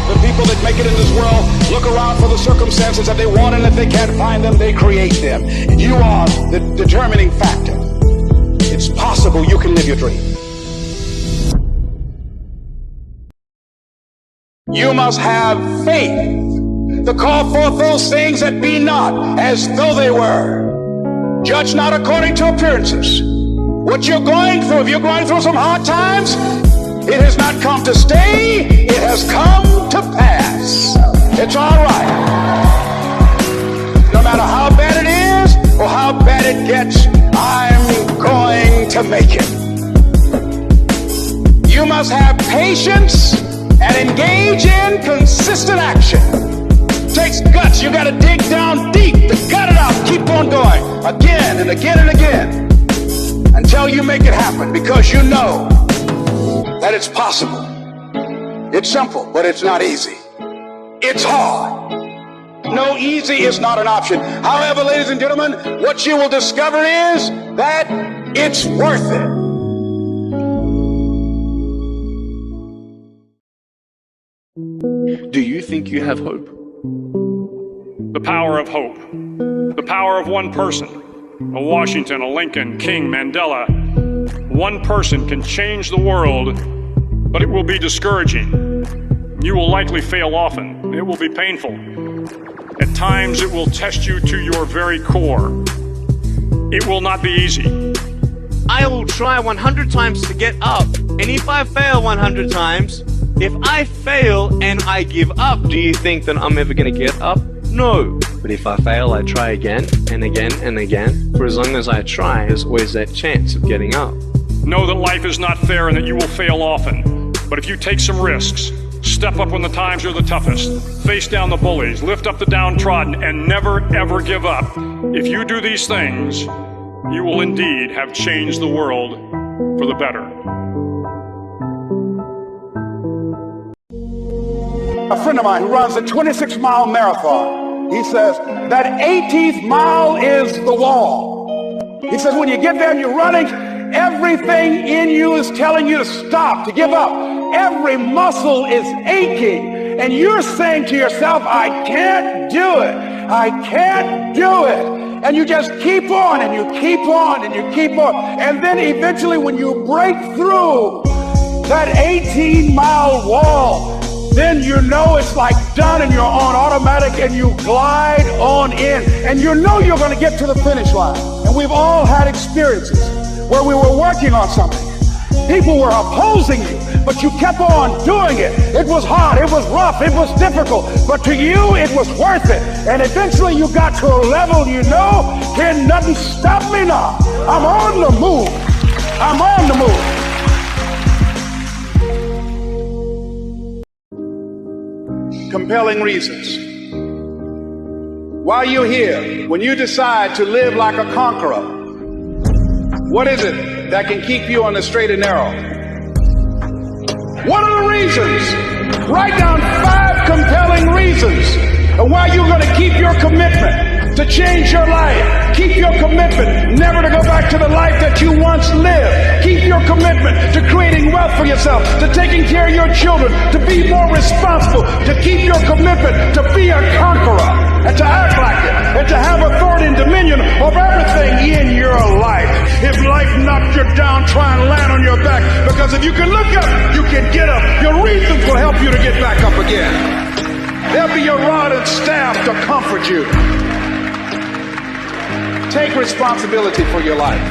The people that make it in this world look around for the circumstances that they want, and if they can't find them, they create them. And you are the determining factor. It's possible you can live your dream. You must have faith to call forth those things that be not as though they were. Judge not according to appearances. What you're going through, if you're going through some hard times, it has not come to stay, it has come to pass. It's all right. No matter how bad it is or how bad it gets, I'm going to make it. You must have patience and engage in consistent action. It takes guts. You got to dig down deep to gut it out. Keep on going again and again and again until you make it happen, because you know that it's possible. It's simple, but it's not easy. It's hard. No, easy is not an option. However, ladies and gentlemen, what you will discover is that it's worth it. Do you think you have hope? The power of hope. The power of one person. A Washington, a Lincoln, King, Mandela. One person can change the world, but it will be discouraging. You will likely fail often. It will be painful. At times, it will test you to your very core. It will not be easy. I will try 100 times to get up, and if I fail 100 times, if I fail and I give up, do you think that I'm ever going to get up? No. But if I fail, I try again and again and again. For as long as I try, there's always that chance of getting up. Know that life is not fair and that you will fail often. But if you take some risks, step up when the times are the toughest, face down the bullies, lift up the downtrodden, and never ever give up. If you do these things, you will indeed have changed the world for the better. A friend of mine who runs a 26-mile marathon, he says that 18th mile is the wall. He says when you get there and you're running, every Everything in you is telling you to stop, to give up. Every muscle is aching, and you're saying to yourself, I can't do it. I can't do it. And you just keep on, and you keep on, and you keep on. And then eventually when you break through that 18-mile wall, then you know it's like done, and you're on automatic, and you glide on in, and you know you're going to get to the finish line. And we've all had experiences where we were working on something. People were opposing you, but you kept on doing it. It was hard, it was rough, it was difficult, but to you it was worth it. And eventually you got to a level you know, can nothing stop me now. I'm on the move. I'm on the move. Compelling reasons. While you're here, when you decide to live like a conqueror, what is it that can keep you on the straight and narrow? What are the reasons? Write down 5 compelling reasons of why you're going to keep your commitment to change your life. Keep your commitment never to go back to the life that you once lived. Keep your commitment to creating wealth for yourself, to taking care of your children, to be more responsible, to keep your commitment to be a conqueror and to act like it and to have authority and dominion of everything in your life. If life knocked you down, try and land on your back, because if you can look up, you can get up. Your reasons will help you to get back up again. They'll be your rod and staff to comfort you. Take responsibility for your life.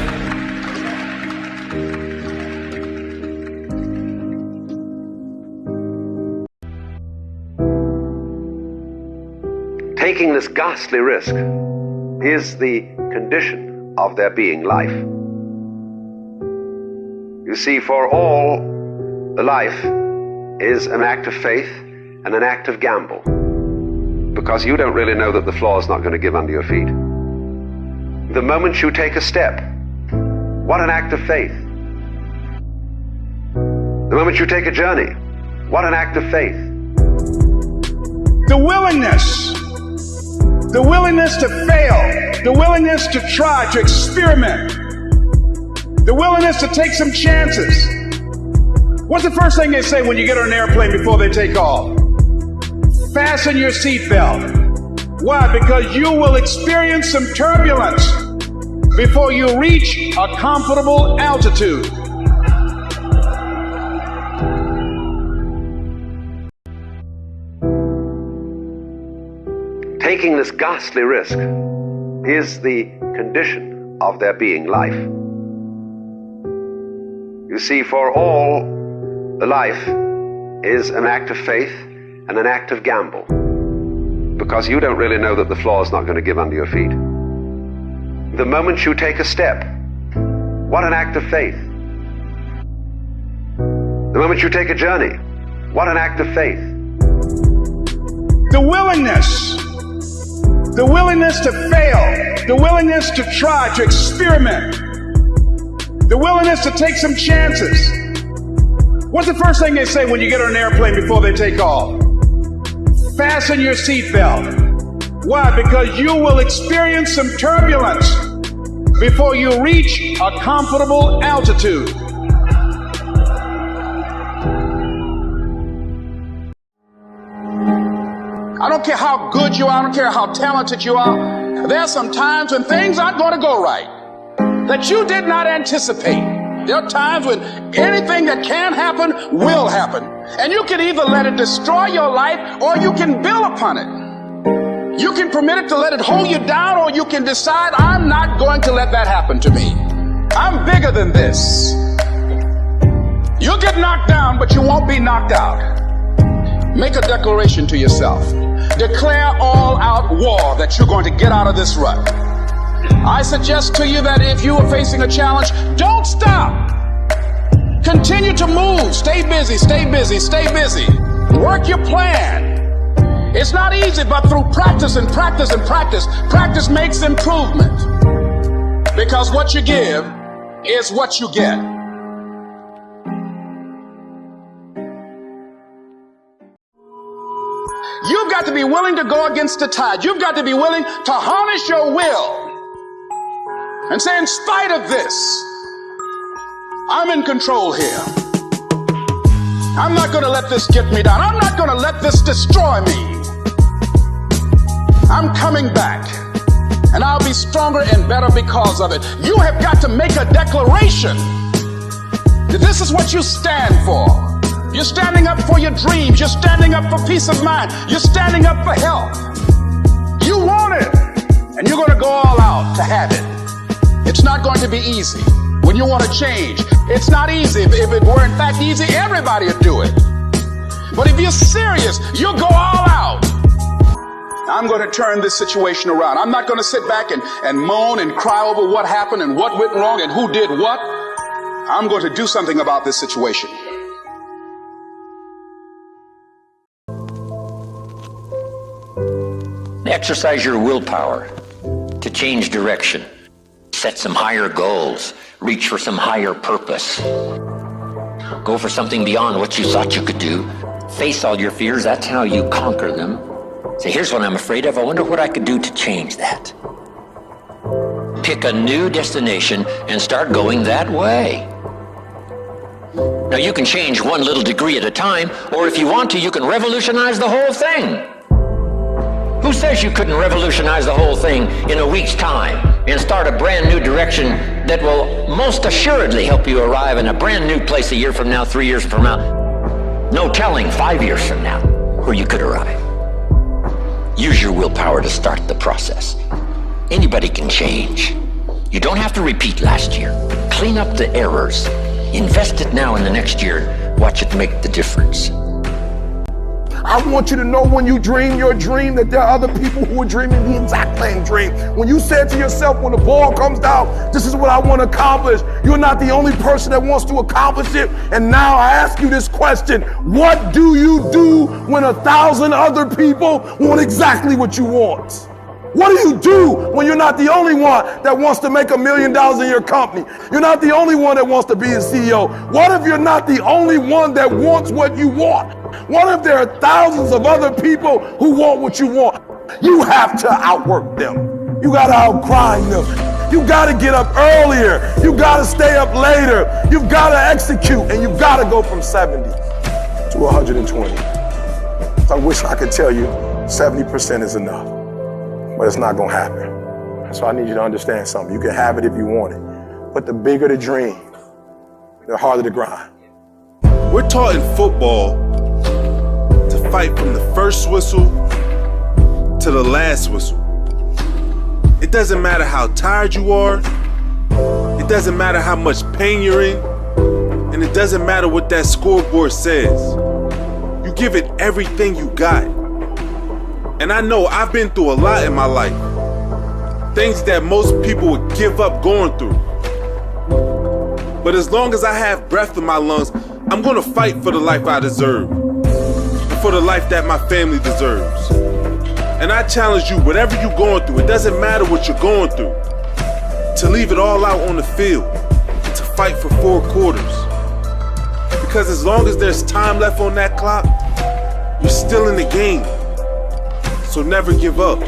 Taking this ghastly risk is the condition of their being life. You see, for all, the life is an act of faith and an act of gamble, because you don't really know that the floor is not going to give under your feet. The moment you take a step, what an act of faith. The moment you take a journey, what an act of faith. The willingness to fail, the willingness to try, to experiment, the willingness to take some chances. What's the first thing they say when you get on an airplane before they take off? Fasten your seatbelt. Why? Because you will experience some turbulence before you reach a comfortable altitude. Taking this ghastly risk is the condition of their being life. You see, for all, the life is an act of faith and an act of gamble, because you don't really know that the floor is not going to give under your feet. The moment you take a step, what an act of faith. The moment you take a journey, what an act of faith. The willingness to fail, the willingness to try, to experiment, the willingness to take some chances. What's the first thing they say when you get on an airplane before they take off? Fasten your seatbelt. Why? Because you will experience some turbulence before you reach a comfortable altitude. I don't care how good you are, I don't care how talented you are. There are some times when things aren't going to go right that you did not anticipate. There are times when anything that can happen will happen. And you can either let it destroy your life or you can build upon it. You can permit it to let it hold you down, or you can decide, I'm not going to let that happen to me. I'm bigger than this. You'll get knocked down, but you won't be knocked out. Make a declaration to yourself. Declare all out war that you're going to get out of this rut. I suggest to you that if you are facing a challenge, don't stop. Continue to move. Stay busy, stay busy, stay busy. Work your plan. It's not easy, but through practice and practice and practice, practice makes improvement. Because what you give is what you get. You've got to be willing to go against the tide. You've got to be willing to harness your will and say, in spite of this, I'm in control here. I'm not going to let this get me down. I'm not going to let this destroy me. I'm coming back, and I'll be stronger and better because of it. You have got to make a declaration that this is what you stand for. You're standing up for your dreams. You're standing up for peace of mind. You're standing up for health. You want it, and you're going to go all out to have it. It's not going to be easy. When you want to change, it's not easy. If it were in fact easy, everybody would do it. But if you're serious, you'll go all out. I'm going to turn this situation around. I'm not going to sit back and moan and cry over what happened and what went wrong and who did what. I'm going to do something about this situation. Exercise your willpower to change direction. Set some higher goals. Reach for some higher purpose. Go for something beyond what you thought you could do. Face all your fears. That's how you conquer them. Say, here's what I'm afraid of. I wonder what I could do to change that. Pick a new destination and start going that way. Now, you can change one little degree at a time, or if you want to, you can revolutionize the whole thing. Who says you couldn't revolutionize the whole thing in a week's time and start a brand new direction that will most assuredly help you arrive in a brand new place a year from now, 3 years from now? No telling 5 years from now where you could arrive. Use your willpower to start the process. Anybody can change. You don't have to repeat last year. Clean up the errors. Invest it now in the next year. Watch it make the difference. I want you to know when you dream your dream that there are other people who are dreaming the exact same dream. When you said to yourself, when the ball comes down, this is what I want to accomplish, you're not the only person that wants to accomplish it. And now I ask you this question: what do you do when 1,000 other people want exactly what you want? What do you do when you're not the only one that wants to make $1 million in your company? You're not the only one that wants to be a CEO. What if you're not the only one that wants what you want? What if there are thousands of other people who want what you want? You have to outwork them. You got to outgrind them. You got to get up earlier. You got to stay up later. You've got to execute, and you've got to go from 70 to 120. I wish I could tell you 70% is enough. But it's not going to happen. So I need you to understand something. You can have it if you want it. But the bigger the dream, the harder the grind. We're taught in football to fight from the first whistle to the last whistle. It doesn't matter how tired you are. It doesn't matter how much pain you're in. And it doesn't matter what that scoreboard says. You give it everything you got. And I know I've been through a lot in my life. Things that most people would give up going through. But as long as I have breath in my lungs, I'm gonna fight for the life I deserve. And for the life that my family deserves. And I challenge you, whatever you're going through, it doesn't matter what you're going through, to leave it all out on the field, and to fight for 4 quarters. Because as long as there's time left on that clock, you're still in the game. So never give up.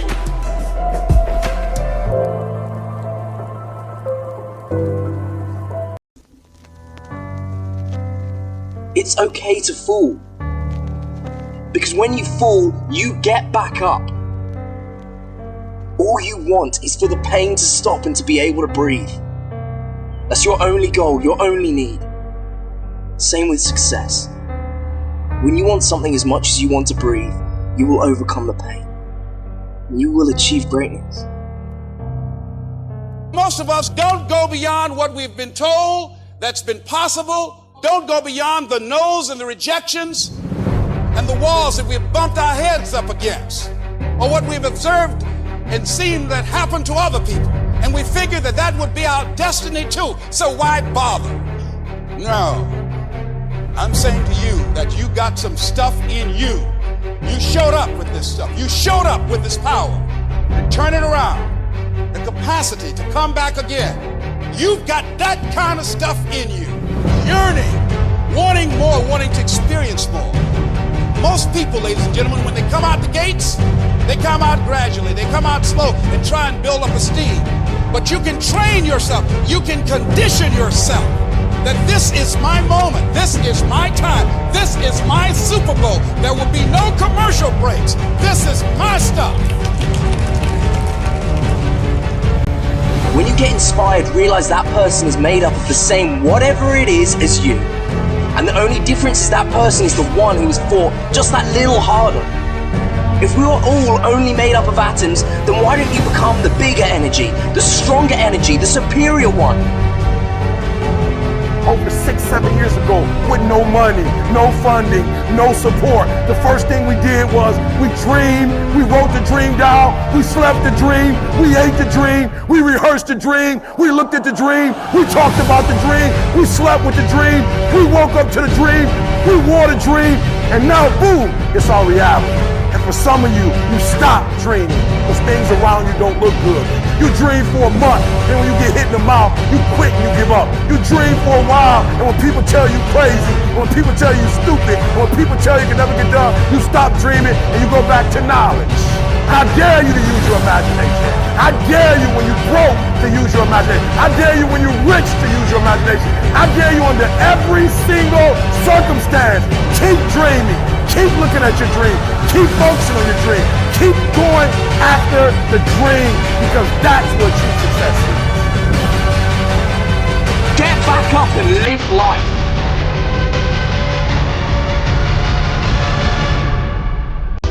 It's okay to fall. Because when you fall, you get back up. All you want is for the pain to stop and to be able to breathe. That's your only goal, your only need. Same with success. When you want something as much as you want to breathe, you will overcome the pain. You will achieve greatness. Most of us don't go beyond what we've been told that's been possible. Don't go beyond the no's and the rejections and the walls that we've bumped our heads up against, or what we've observed and seen that happen to other people. And we figure that that would be our destiny too. So why bother? No. I'm saying to you that you got some stuff in you. You showed up with this stuff. You showed up with this power. And turn it around. The capacity to come back again. You've got that kind of stuff in you. Yearning, wanting more, wanting to experience more. Most people, ladies and gentlemen, when they come out the gates, they come out gradually. They come out slow and try and build up esteem. But you can train yourself. You can condition yourself that this is my moment, this is my time, this is my Super Bowl. There will be no commercial breaks. This is my stuff. When you get inspired, realize that person is made up of the same whatever it is as you. And the only difference is that person is the one who has fought just that little harder. If we were all only made up of atoms, then why don't you become the bigger energy, the stronger energy, the superior one? Over 6-7 years ago, with no money, no funding, no support, the first thing we did was we dreamed, we wrote the dream down, we slept the dream, we ate the dream, we rehearsed the dream, we looked at the dream, we talked about the dream, we slept with the dream, we woke up to the dream, we wore the dream, and now boom, it's our reality. And for some of you, you stop dreaming because things around you don't look good. You dream for a month, and when you get hit in the mouth, you quit and you give up. You dream for a while, and when people tell you crazy, when people tell you stupid, when people tell you can never get done, you stop dreaming and you go back to knowledge. I dare you to use your imagination. I dare you when you're broke to use your imagination. I dare you when you're rich to use your imagination. I dare you under every single circumstance. Keep dreaming. Keep looking at your dream. Keep focusing on your dream. Keep going after the dream because that's what true success is. Get back up and live life.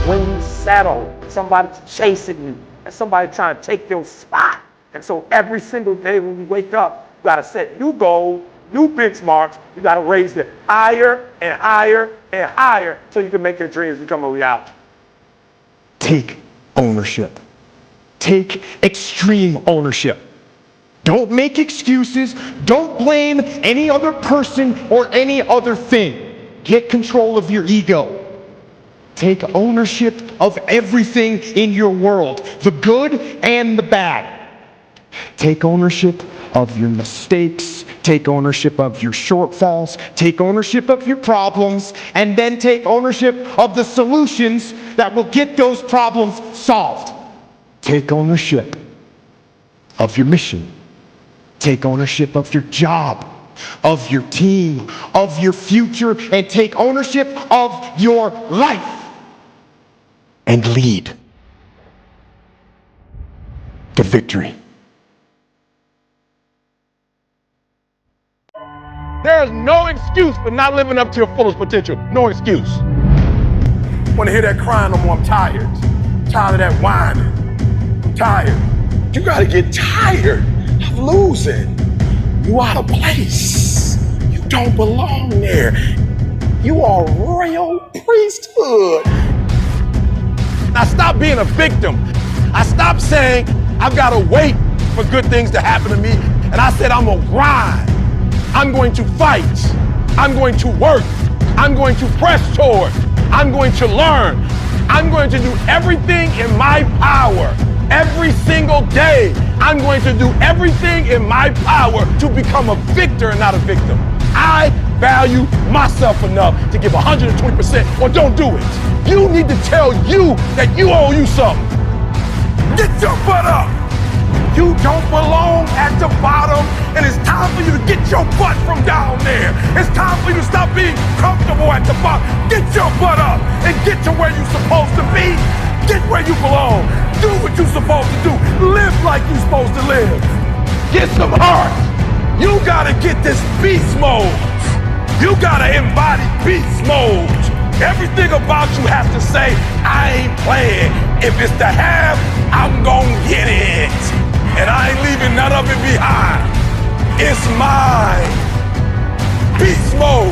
When you settle, somebody's chasing you, and somebody trying to take your spot. And so every single day when you wake up, you gotta set new goals, new benchmarks. You gotta raise it higher and higher and higher so you can make your dreams become a reality. Take ownership. Take extreme ownership. Don't make excuses. Don't blame any other person or any other thing. Get control of your ego. Take ownership of everything in your world, the good and the bad. Take ownership of your mistakes. Take ownership of your shortfalls. Take ownership of your problems. And then take ownership of the solutions that will get those problems solved. Take ownership of your mission. Take ownership of your job, of your team, of your future, and take ownership of your life. And lead to victory. There is no excuse for not living up to your fullest potential. No excuse. Want to hear that crying no more? I'm tired. I'm tired of that whining. I'm tired. You got to get tired of losing. You out of place. You don't belong there. You are royal priesthood. I stopped being a victim. I stopped saying I've got to wait for good things to happen to me. And I said I'm gonna grind. I'm going to fight. I'm going to work. I'm going to press toward. I'm going to learn. I'm going to do everything in my power. Every single day, I'm going to do everything in my power to become a victor and not a victim. I value myself enough to give 120% or don't do it. You need to tell you that you owe you something. Get your butt up. You don't belong at the bottom, and it's time for you to get your butt from down there. It's time for you to stop being comfortable at the bottom. Get your butt up and get to where you're supposed to be. Get where you belong. Do what you're supposed to do. Live like you're supposed to live. Get some heart. You gotta get this beast mode. You gotta embody beast mode. Everything about you has to say, I ain't playing. If it's to have, I'm gonna get it. And I ain't leaving none of it behind. It's mine. Beast mode.